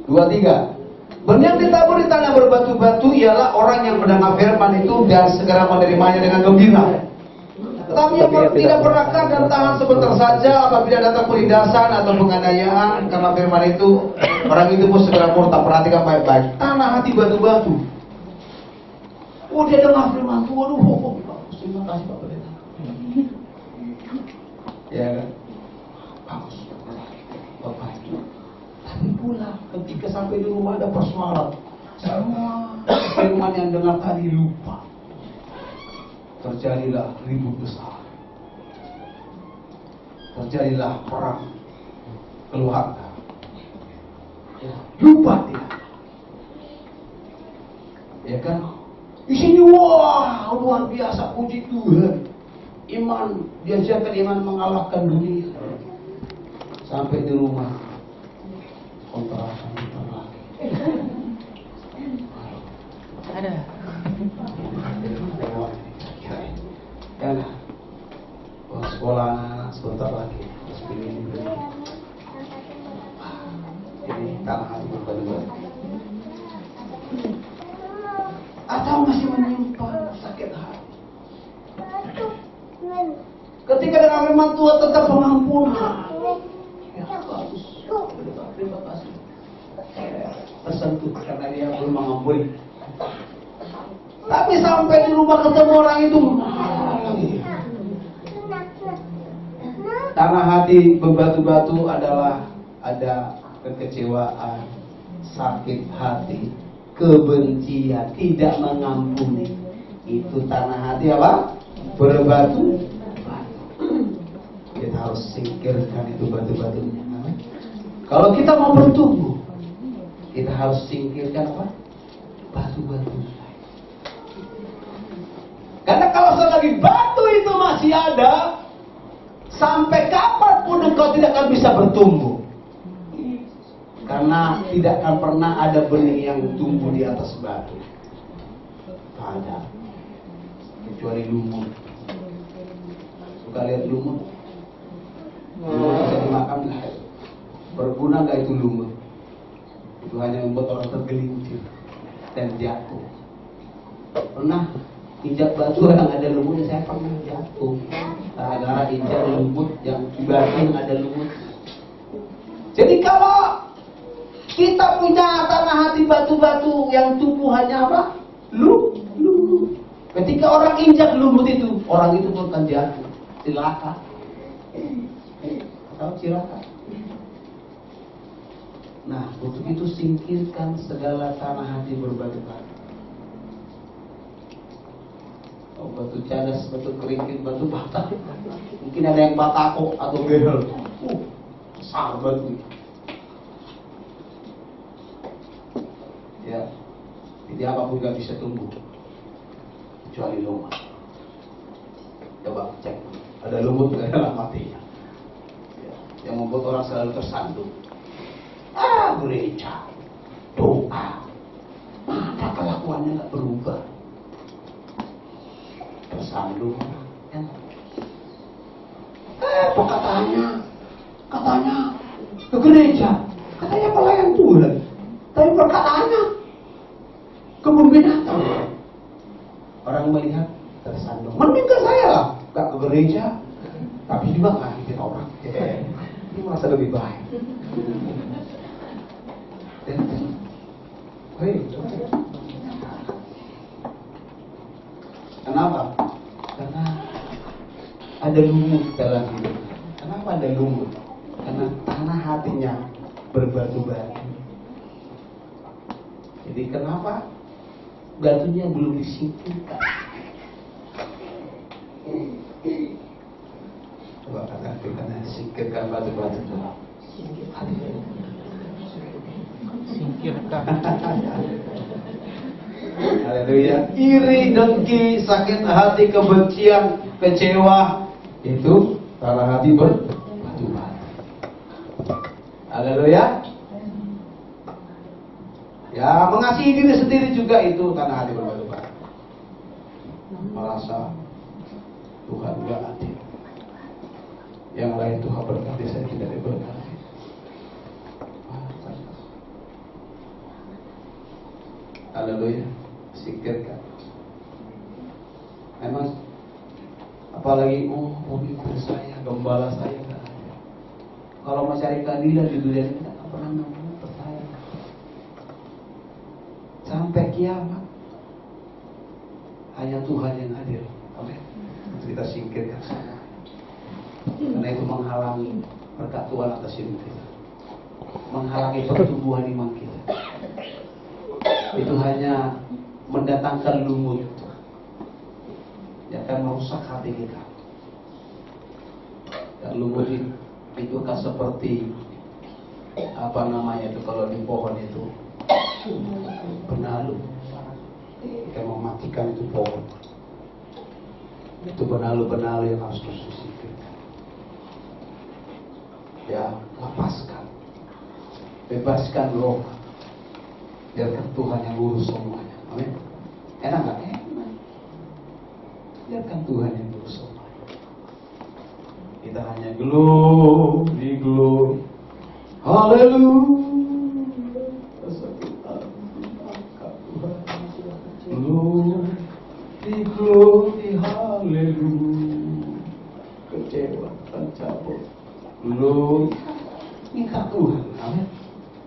Dua tiga. Benih yang ditabur di tanah berbatu-batu ialah orang yang mendengar firman itu dan segera menerimanya dengan gembira. Tetapi yang tidak pernahkah dan tahan sebentar saja apabila datang penindasan atau penganiayaan, karena firman itu orang itu pun segera murtad. Perhatikan baik-baik. Tanah hati batu-batu. Oh, dia dengar firman Tuhan. Waduh, bagus. Terima kasih Pak Pendeta. Ya kan? Bagus. Bapak. Tapi pula ketika sampai di rumah ada persoalan. Semua firman yang dengar tadi lupa. Terjadilah ribut besar. Terjadilah perang keluarga. Lupa dia. Ya kan? Di sini wah luar biasa, puji Tuhan. Iman, diajarkan iman mengalahkan dunia. Sampai di rumah kontrakan lagi. Ada. Ya, sekolah sebentar lagi. Ini tanah hati berbuat. Atau masih menyimpan sakit hati. Ketika dengan firman Tuhan tetap pengampunan. Ya bagus. Terima kasih. Tersentuh karena dia belum mengampuni. Tapi sampai di rumah ketemu orang itu. Tanah hati berbatu-batu adalah ada kekecewaan, sakit hati, kebencian, tidak mengampuni. Itu tanah hati apa? Berbatu. Kita harus singkirkan itu batu-batunya. Kalau kita mau bertumbuh, kita harus singkirkan apa? Batu-batu. Karena kalau selagi batu itu masih ada, sampai kapanpun engkau tidak akan bisa bertumbuh. Karena tidak akan pernah ada benih yang tumbuh di atas batu. Tak ada. Kecuali lumut. Suka lihat lumut? Lumut bisa dimakan nggak? Berguna nggak itu lumut? Itu hanya membuat orang tergelincir dan jatuh. Pernah injak batu yang ada lumutnya? Saya pernah jatuh gara-gara injak lumut yang di batu yang ada lumut. Jadi kalau kita punya tanah hati batu-batu yang tumbuhannya apa? Lumut. Ketika orang injak lumut itu, orang itu pun akan jatuh, celaka. Atau celaka. Nah, untuk itu singkirkan segala tanah hati berbatu-batu. Oh, batu cadas, batu keringkit, batu bata. Mungkin ada yang batako atau behel. Besar batu. Ya, jadi apapun gak bisa tumbuh kecuali lumut. Coba cek, ada lumut gak dalam hatinya ya, yang membuat orang selalu tersandung. Gereja, doa, maka kelakuannya gak berubah. Tersandung ya. Katanya ke gereja, katanya pelayan Tuhan, tapi perkataannya kebun binatang. Orang melihat tersandung. Mending ke saya lah, gak ke gereja, tapi juga gak ngikutin orang. Ini merasa lebih baik. Kenapa? Karena ada lumut dalam hidup. Kenapa ada lumut? Karena tanah hatinya berbatu-batu. Jadi kenapa batunya belum disingkirkan? Coba katakan singkirkan batu-batu dalam hati. Singkirkan. Haleluya. Iri, dengki, sakit hati, kebencian, kecewa, itu tanah hati berbatu-batu. Haleluya. Ya, mengasihi diri sendiri juga itu tanah hati berbatu-batu. Merasa Tuhan gak adil. Yang lain Tuhan berkati, saya tidak diberkati. Haleluya. Singkirkan. Memang apa Apalagi pemimpin saya, gembala saya nggak ada. Kalau mau cari keadilan di dunia ini nggak pernah nemu saya. Sampai kiamat hanya Tuhan yang adil. Amin. Kita singkirkan semua. Karena itu menghalangi berkat Tuhan atas hidup kita, menghalangi pertumbuhan iman kita. Itu hanya mendatangkan lumut yang akan merusak hati kita. Dan lumut itu akan seperti apa namanya itu kalau di pohon itu benalu yang mematikan itu pohon. Itu benalu-benalu yang harus disisihkan. Ya, lepaskan, bebaskan roh, biarkan Tuhan yang urus semuanya. Amin. Enak nggak? Enak. Biarkan Tuhan yang urus semuanya. Kita hanya glory, glory, haleluya. Glory, glory, haleluya. Kecewa, tercabut. Glory, minta Tuhan. Amin.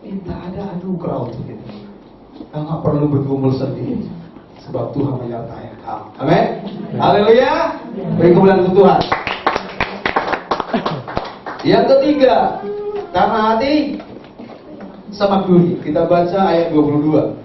Minta ada anugerah untuk kita. Kita nggak perlu bergumul sendiri, sebab Tuhan menyertai kamu. Amin. Haleluya. Beri kemuliaan untuk Tuhan. Yang ketiga, karena hati semak duri. Kita baca ayat 22,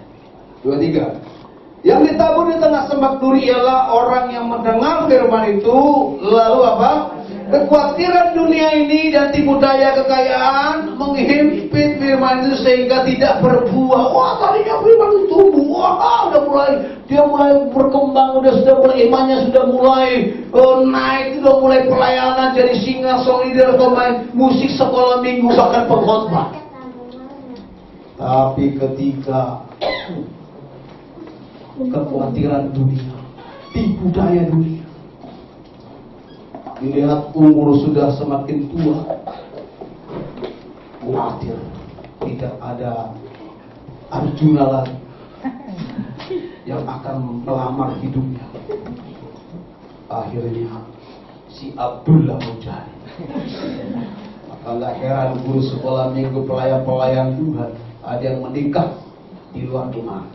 23. Yang ditabur di tengah semak duri ialah orang yang mendengar firman itu, lalu apa? Kekhawatiran dunia ini dan tipu daya kekayaan menghimpit firman itu sehingga tidak berbuah. Wah, tadinya firman itu tumbuh. Wah, dia mulai berkembang, sudah mulai imannya sudah mulai naik, sudah mulai pelayanan jadi singer, song leader, pemain musik, sekolah minggu, bahkan pengkhotbah. Tapi ketika kekhawatiran dunia, tipu daya dunia, dilihat umur sudah semakin tua, khawatir tidak ada Arjuna lagi yang akan melamar hidupnya. Akhirnya si Abdullah mencari. Maka nggak heran guru sekolah minggu, pelayan-pelayan Tuhan ada yang menikah di luar rumah.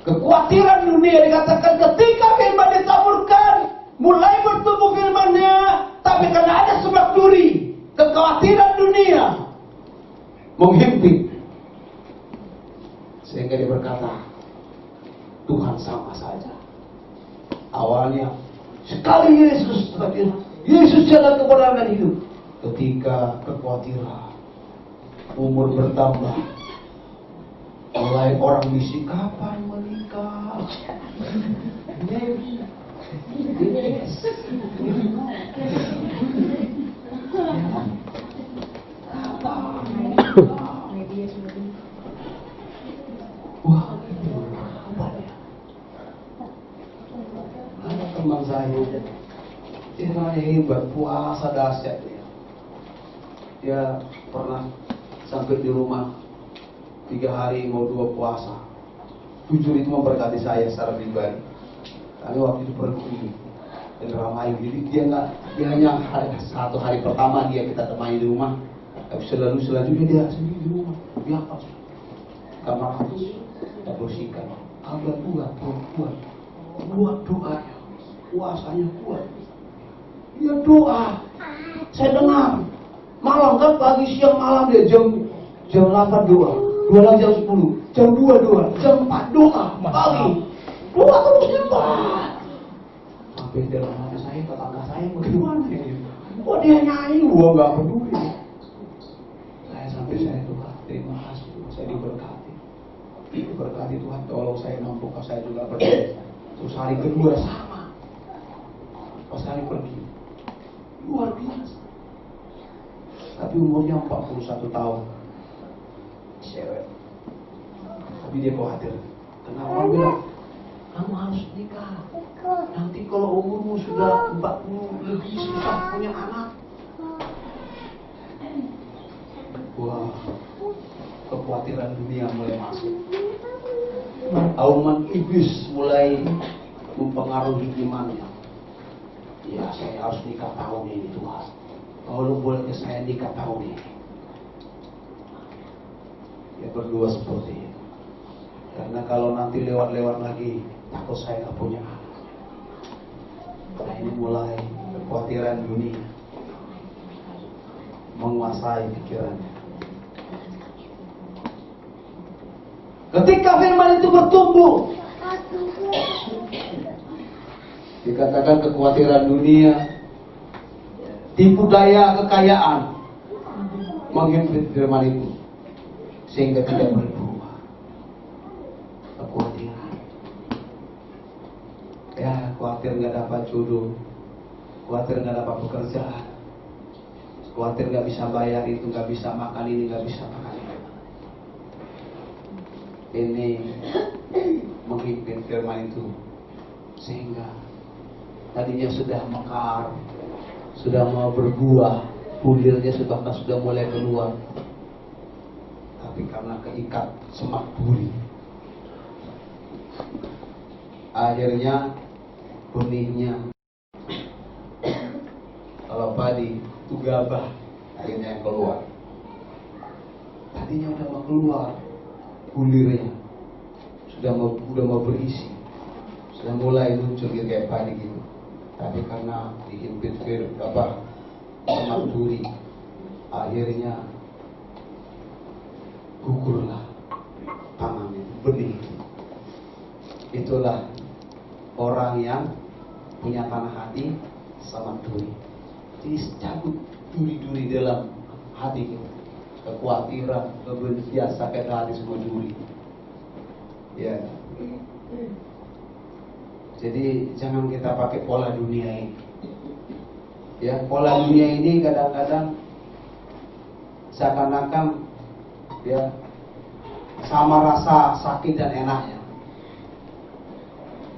Kekhawatiran dunia dikatakan ketika firman ditaburkan, mulai bertumbuh firman-Nya, tapi karena ada semak duri, kekhawatiran dunia menghimpit, sehingga dia berkata, Tuhan sama saja. Awalnya sekali Yesus jalan kebenaran hidup. Ketika kekhawatiran, umur bertambah, mulai orang bisik, kapan menikah? Wah, ada teman saya, dia hebat, puasa dahsyat dia. Dia pernah sampai di rumah 3 hari mau 2 puasa. Jujur itu memberkati saya secara pribadi. Kami waktu itu pergi dan ramai, jadi dia hanya 1 hari pertama kita temani di rumah. Tapi selanjutnya dia sendiri di rumah. Dia apa? Kamar harus kita bersihkan. Agak kuat, buat doanya, puasanya kuat. Dia doa. Saya dengar malam kan, pagi siang malam dia jam 8 doa, 2 lagi jam 10, jam 2 doa, jam 4 doa, pagi doa terus hebat. Sampai dalam hati saya, tetangga saya bagaimana ini? Kok dia nyanyi? Gua nggak peduli. Saya doa, terima kasih Tuhan, saya diberkati. Diberkati Tuhan, tolong saya mampukan saya juga berdoa. Terus hari kedua sama. Pas hari pergi, luar biasa. Tapi umurnya 41 tahun. Cewek. Tapi dia khawatir. Kenapa orang bilang, kamu harus nikah. Nanti kalau umurmu sudah 40 lebih, susah punya anak. Wah, kekhawatiran dunia mulai masuk. Auman iblis mulai mempengaruhi imannya. Ya, saya harus nikah tahun ini Tuhan. Kalau boleh ke saya nikah tahun ini. Ya berdua seperti itu. Karena kalau nanti lewat-lewat lagi, takut saya nggak punya anak. Nah ini mulai kekhawatiran dunia menguasai pikirannya. Ketika firman itu bertumbuh, dikatakan kekhawatiran dunia, tipu daya kekayaan menghimpit firman itu sehingga tidak berbuah. Kekhawatiran, ya khawatir nggak dapat jodoh, khawatir nggak dapat pekerjaan, khawatir nggak bisa bayar itu, nggak bisa makan ini, nggak bisa makan itu. Ini menghimpit firman itu sehingga tadinya sudah mekar, sudah mau berbuah, bulirnya sudah mulai keluar, tapi karena keikat semak duri, akhirnya benihnya, kalau padi itu gabah, akhirnya yang keluar. Tadinya udah mau keluar, bulirnya sudah mau berisi, sudah mulai muncul kayak padi gitu. Tapi karena dihimpit semak duri, akhirnya gugurlah tanam itu, benih. Itulah orang yang punya tanah hati semak duri. Jadi cabut duri-duri dalam hati kita, kekhawatiran, kebencian, sakit hati, semua duri. Ya. Jadi jangan kita pakai pola dunia ini. Ya, pola dunia ini kadang-kadang seakan-akan ya sama rasa sakit dan enaknya.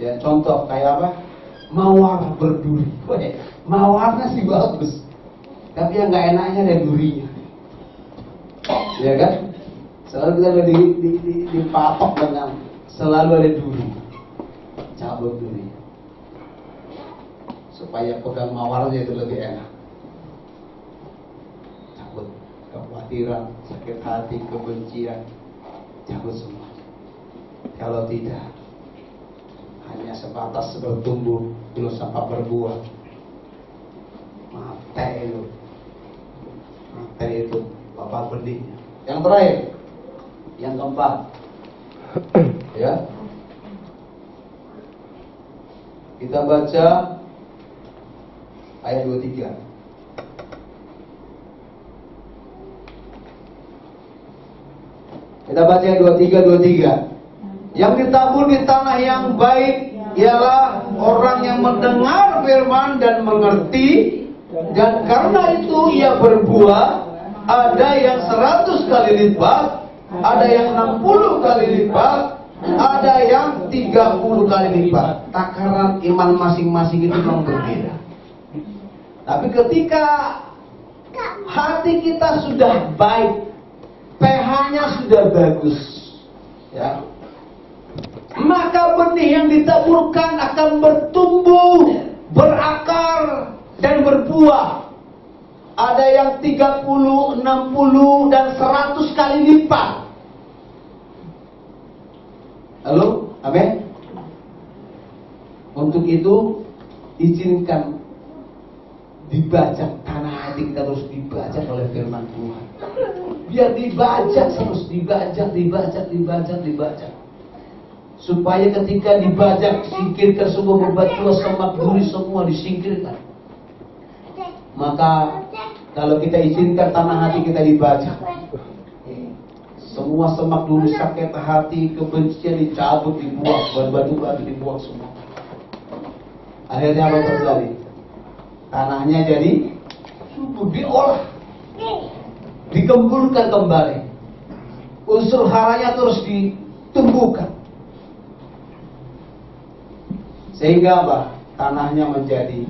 Ya, contoh kayak apa? Mawar berduri. Mawarnya sih bagus, tapi yang nggak enaknya ada durinya. Ya kan? Selalu kita dipatok dengan selalu ada duri. Cabut duri supaya pegang mawarnya itu lebih enak. Cabut kekhawatiran, sakit hati, kebencian, cabut semua. Kalau tidak, hanya sebatas bertumbuh, belum sampai berbuah. Mate itu bapak benihnya. Yang terakhir, yang keempat, ya. Kita baca ayat 23. Kita baca ayat 23. Yang ditabur di tanah yang baik ialah orang yang mendengar firman dan mengerti, dan karena itu ia berbuah. Ada yang 100 kali lipat, ada yang 60 kali lipat, ada yang 30 kali lipat. Takaran iman masing-masing itu memang berbeda. Tapi ketika hati kita sudah baik, pH-nya sudah bagus, ya, maka benih yang ditaburkan akan bertumbuh, berakar, dan berbuah. Ada yang 30, 60, dan 100 kali lipat. Halo, amin. Untuk itu izinkan dibajak tanah hati kita, terus dibajak oleh firman Tuhan. Biar dibajak terus, dibajak. Supaya ketika dibajak, singkirkan semua bebatuan, semak duri semua disingkirkan. Maka kalau kita izinkan tanah hati kita dibajak, semua semak duri, sakit hati, kebencian dicabut, dibuang, batu-batu dibuang semua. Akhirnya apa terjadi? Tanahnya jadi subur, diolah, digembulkan kembali, unsur haranya terus ditumbuhkan, sehingga apa? Tanahnya menjadi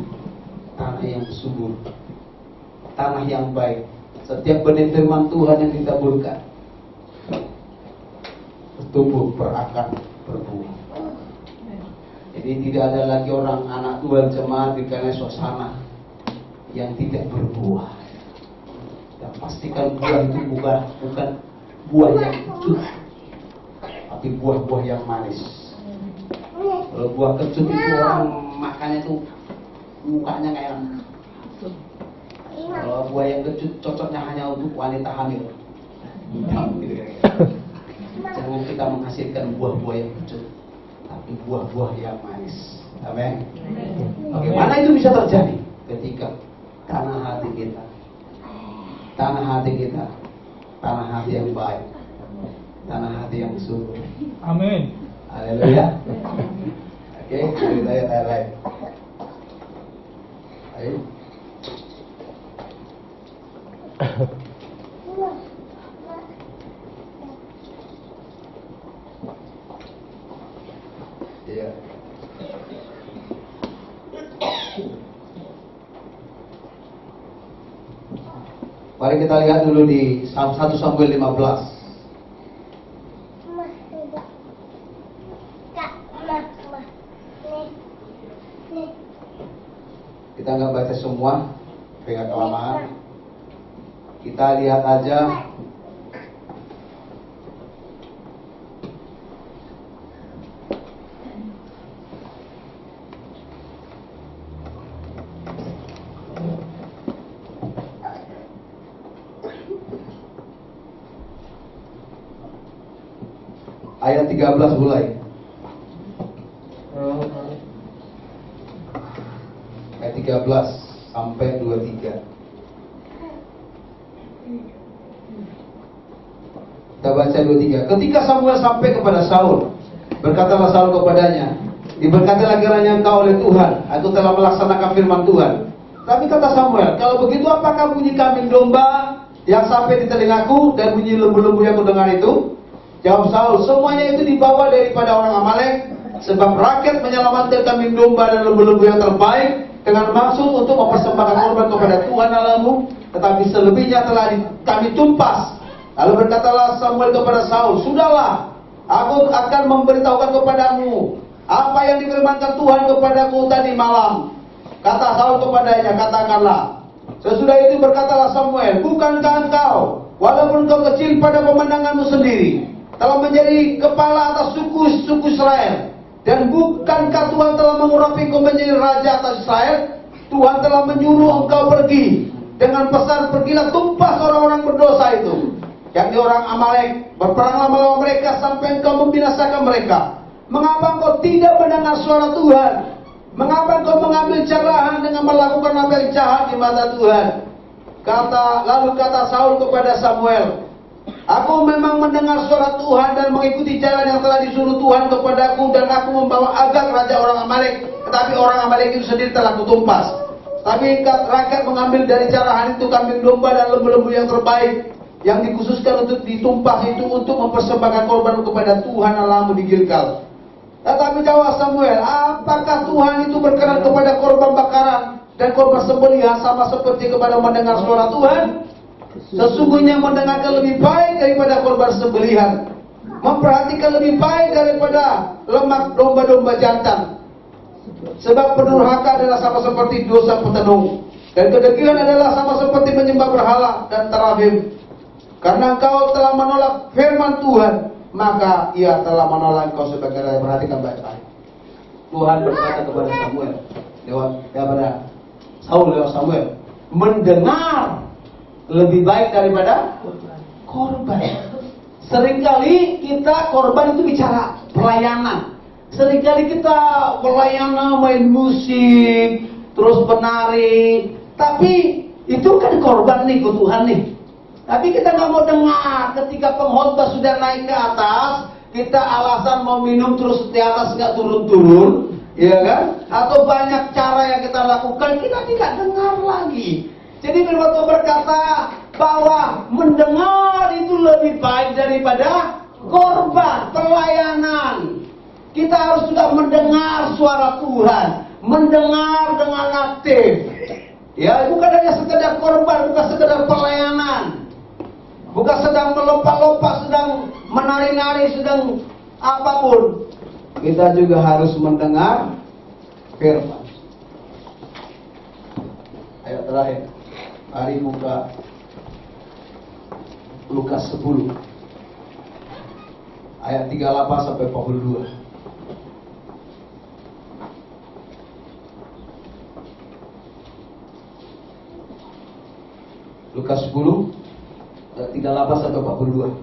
tanah yang subur, tanah yang baik. Setiap benih firman Tuhan yang ditaburkan bertumbuh, berakar, berbuah. Jadi tidak ada lagi orang anak Tuhan jemaat di karena suasana yang tidak berbuah. Dan pastikan buah itu bukan buah yang kecut, tapi buah-buah yang manis. Kalau buah kecut itu orang makannya tuh mukanya kayak. Kalau buah yang kecut cocoknya hanya untuk wanita hamil. Jangan kita menghasilkan buah-buah yang kecut, tapi buah-buah yang manis. Amin. Bagaimana itu bisa terjadi? Ketika tanah hati kita, tanah hati yang baik, tanah hati yang subur. Amin. Haleluya. Oke, kita lain. Ayo. Iya. Mari kita lihat dulu di 1 Samuel 15. Kita nggak baca semua, pengen kelamaan. Kita lihat aja. Ayat 13 mulai. Ayat 13 sampai 23. Kita baca 23. Ketika Samuel sampai kepada Saul, berkatalah Saul kepadanya, diberkatilah kiranya engkau oleh Tuhan, aku telah melaksanakan firman Tuhan. Tapi kata Samuel, kalau begitu apakah bunyi kambing domba yang sampai di telingaku dan bunyi lembu-lembu yang kudengar itu? Jawab Saul, semuanya itu dibawa daripada orang Amalek, sebab rakyat menyelamatkan kambing domba dan lembu-lembu yang terbaik dengan maksud untuk mempersembahkan korban kepada Tuhan Allahmu, tetapi selebihnya telah kami tumpas. Lalu berkatalah Samuel kepada Saul, sudahlah, aku akan memberitahukan kepadamu apa yang difirmankan Tuhan kepadaku tadi malam. Kata Saul kepadanya, katakanlah. Sesudah itu berkatalah Samuel, bukankah engkau, walaupun kau kecil pada pemandanganmu sendiri, telah menjadi kepala atas suku Israel, dan bukankah Tuhan telah mengurapi engkau menjadi raja atas Israel? Tuhan telah menyuruh engkau pergi dengan pesan, pergilah tumpas orang-orang berdosa itu, yakni orang Amalek, berperanglah melawan mereka sampai engkau membinasakan mereka. Mengapa engkau tidak mendengar suara Tuhan? Mengapa engkau mengambil carahan dengan melakukan apa yang jahat di mata Tuhan? Lalu kata Saul kepada Samuel, aku memang mendengar suara Tuhan dan mengikuti jalan yang telah disuruh Tuhan kepadaku, dan aku membawa Agag raja orang Amalek, tetapi orang Amalek itu sendiri telah kutumpas. Tapi rakyat mengambil dari carahan itu kambing domba dan lembu-lembu yang terbaik, yang dikhususkan untuk ditumpas itu untuk mempersembahkan korban kepada Tuhan Allahmu di Gilgal. Tetapi jawab Samuel, apakah Tuhan itu berkenan kepada korban bakaran dan korban sembelihan sama seperti kepada mendengar suara Tuhan? Sesungguhnya mendengarkan lebih baik daripada korban sembelihan, memperhatikan lebih baik daripada lemak domba-domba jantan. Sebab pendurhaka adalah sama seperti dosa petenung, dan kedegilan adalah sama seperti menyembah berhala dan terafim. Karena engkau telah menolak firman Tuhan, maka ia telah menolak engkau sebagai raja. Perhatikan baik-baik. Tuhan berkata kepada Samuel lewat Saul lewat Samuel, mendengar lebih baik daripada korban. Seringkali kita korban itu bicara pelayanan. Seringkali kita pelayanan main musik, terus penari, tapi itu kan korban nih ke Tuhan nih. Tapi kita nggak mau dengar ketika pengkhotbah sudah naik ke atas, kita alasan mau minum terus di atas nggak turun-turun, ya kan? Atau banyak cara yang kita lakukan, kita tidak dengar lagi. Jadi firman Tuhan berkata bahwa mendengar itu lebih baik daripada korban pelayanan. Kita harus sudah mendengar suara Tuhan, mendengar dengan aktif. Ya, bukan hanya sekedar korban, bukan sekedar pelayanan, bukan sedang melompat-lompat, sedang menari-nari, sedang apapun. kita juga harus mendengar firman. Ayat terakhir, hari buka Lukas 10 ayat 38 sampai 42. Lukas 10 ayat 38 sampai 42.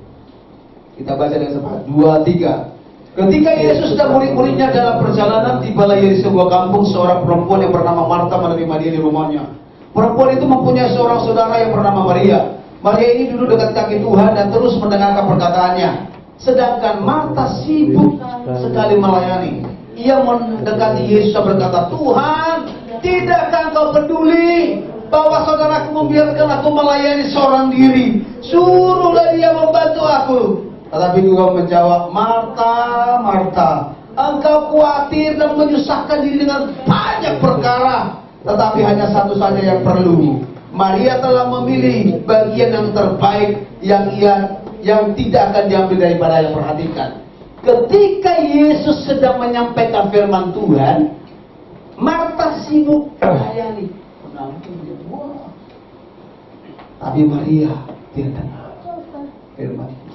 Kita baca dengan sepakat. 2, 3. Ketika Yesus dan murid-muridnya dalam perjalanan, tibalah ia di sebuah kampung. Seorang perempuan yang bernama Marta menerima dia di rumahnya. Perempuan itu mempunyai seorang saudara yang bernama Maria. Maria ini duduk dekat kaki Tuhan dan terus mendengarkan perkataannya. Sedangkan Marta sibuk sekali melayani. Ia mendekati Yesus dan berkata, Tuhan, tidakkah engkau peduli bahwa saudaraku membiarkan aku melayani seorang diri? Suruhlah dia membantu aku. Tetapi juga menjawab, Marta, Marta, engkau khawatir dan menyusahkan diri dengan banyak perkara, tetapi hanya satu saja yang perlu. Maria telah memilih bagian yang terbaik yang tidak akan diambil daripada yang perhatikan. Ketika Yesus sedang menyampaikan firman Tuhan, Marta sibuk melayani. Tapi Maria tidak dengar firman Tuhan.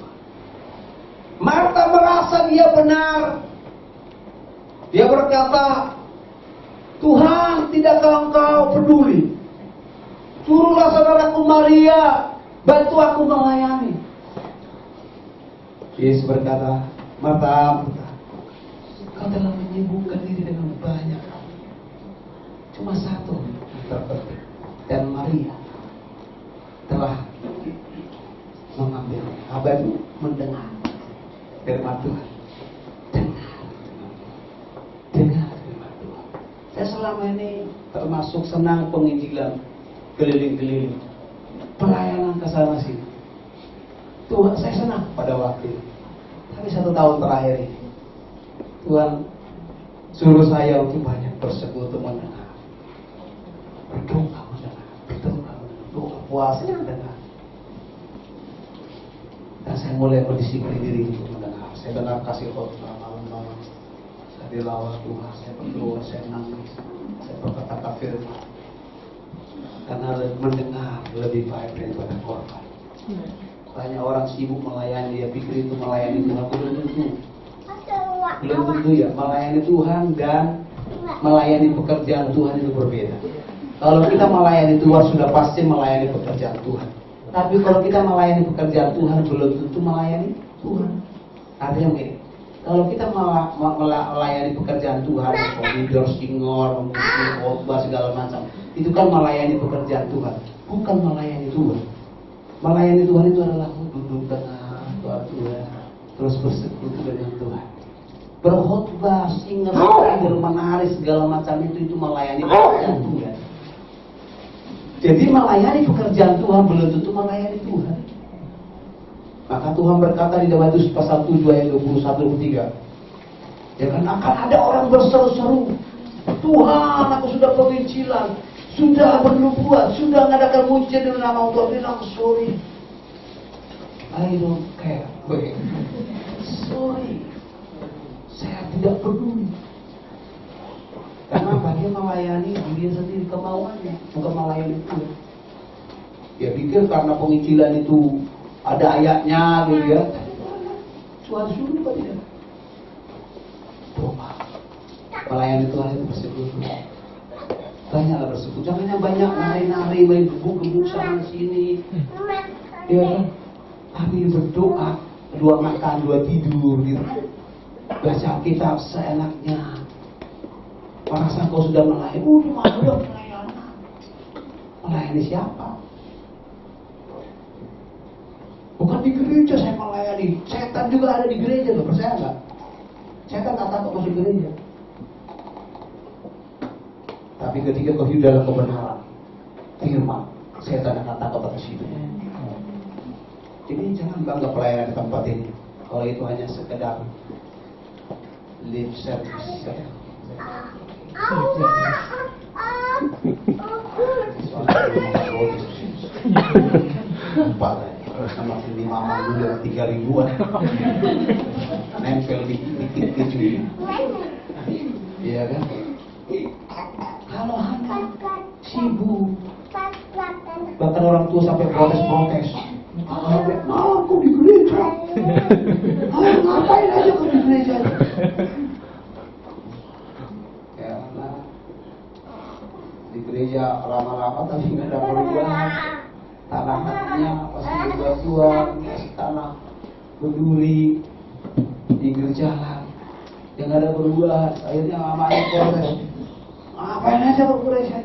Marta merasa dia benar. Dia berkata, Tuhan, tidakkah engkau peduli? Suruhlah saudaraku Maria bantu aku melayani. Yesus berkata, Marta, kau telah menyibukkan diri dengan banyak hal. Cuma satu yang terpenting. Dan Maria telah mengambil apa itu? Mendengar firman Tuhan. Dengar firman Tuhan. Saya selama ini termasuk senang penginjilan keliling-keliling, pelayanan ke sana sini. Tuhan, saya senang pada waktu itu. Tapi 1 tahun terakhir ini, Tuhan suruh saya untuk banyak bersekutu mendengar, berdoa mendengar, doa puasa mendengar. Dan saya mulai berdisiplin diri untuk mendengar. Saya dengar kasih khotbah malam-malam. Saya dilawat Tuhan, saya berdoa, saya nangis, saya berkata firman. Karena mendengar lebih baik daripada korban. Banyak orang sibuk melayani, dia pikir itu melayani Tuhan. Belum tentu ya, melayani Tuhan dan melayani pekerjaan Tuhan itu berbeda. Kalau kita melayani Tuhan sudah pasti melayani pekerjaan Tuhan. Tapi kalau kita melayani pekerjaan Tuhan belum tentu melayani Tuhan. Artinya begini, kalau kita melayani pekerjaan Tuhan, leader, singer, khotbah segala macam, itu kan melayani pekerjaan Tuhan, bukan melayani Tuhan. Melayani Tuhan itu adalah duduk tengah Tuhan, terus bersekutu dengan Tuhan, berkhotbah, singer, menari segala macam itu melayani pekerjaan Tuhan. Jadi melayani pekerjaan Tuhan belum tentu melayani Tuhan. Maka Tuhan berkata di Matius pasal 7 ayat 21-23, ya kan, akan ada orang berseru-seru, Tuhan, aku sudah penginjilan, sudah bernubuat, sudah mengadakan mujizat dengan nama Tuhan. Aku sorry, I don't care. Sorry, saya tidak peduli. Kenapa? Dia melayani diri sendiri, kemauannya, bukan melayani Tuhan. Dia pikir karena penginjilan itu ada ayatnya gitu ya. Tuhan suruh apa tidak? Doa. Melayani Tuhan itu bersekutu. Banyaklah bersekutu. Jangan yang banyak nari-nari, main gebuk-gebuk sana sini. Ya kan? Tapi berdoa, 2 makan, 2 tidur gitu. Baca kitab seenaknya. Merasa kau sudah melayani. Cuma udah melayani. Melayani siapa? Bukan di gereja saya melayani. Setan juga ada di gereja, loh, percaya nggak? Setan tak takut masuk gereja. Tapi ketika kau hidup dalam kebenaran, firman, setan akan takut atas hidup. Jadi jangan bangga pelayanan di tempat ini. Kalau itu hanya sekedar lip service. Empat. sama ini mama dulu 3.000-an. Nempel dikit keju. Iya kan? Kalau anak sibuk, bahkan orang tua sampai protes-protes. Aku di gereja. Ngapain aja kau di gereja? Ya, nah, di gereja lama-lama tapi nggak ada perubahan. Tanahnya masih bebatuan, masih tanah berduri, pinggir jalan, yang nggak ada perubahan. Akhirnya mamanya protes. Ngapain aja kau di gereja?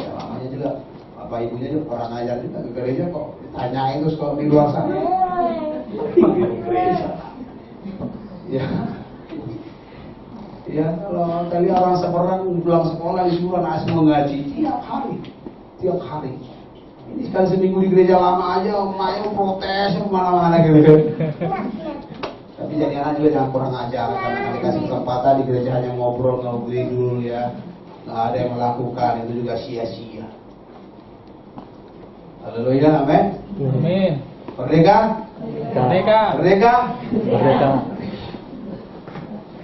Ya, mamanya juga. Bapak ibunya juga orang ajar juga ke gereja kok ditanyain terus kalau di luar sana di gereja ya ya kalau tadi orang seorang pulang sekolah disuruh anak mengaji tiap hari ini sekali seminggu di gereja lama aja emaknya protes kemana-mana gitu tapi jadi anak juga jangan kurang ajar karena dikasih kesempatan di gereja hanya ngobrol dulu ya nggak ada yang melakukan itu juga sia-sia. Haleluya, amin. Amin. Merdeka? Merdeka. Merdeka? Merdeka.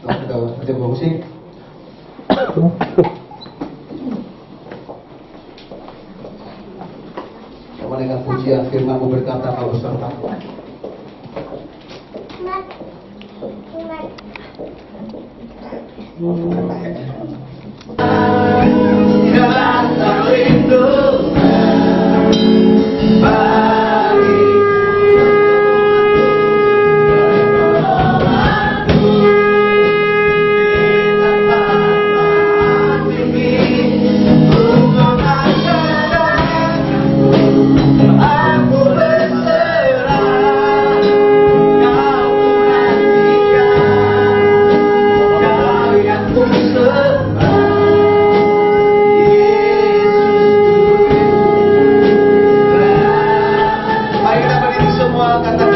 Kita coba musik. Coba dengan pujian firman berkata kau besertaku. Kata rindu semua kata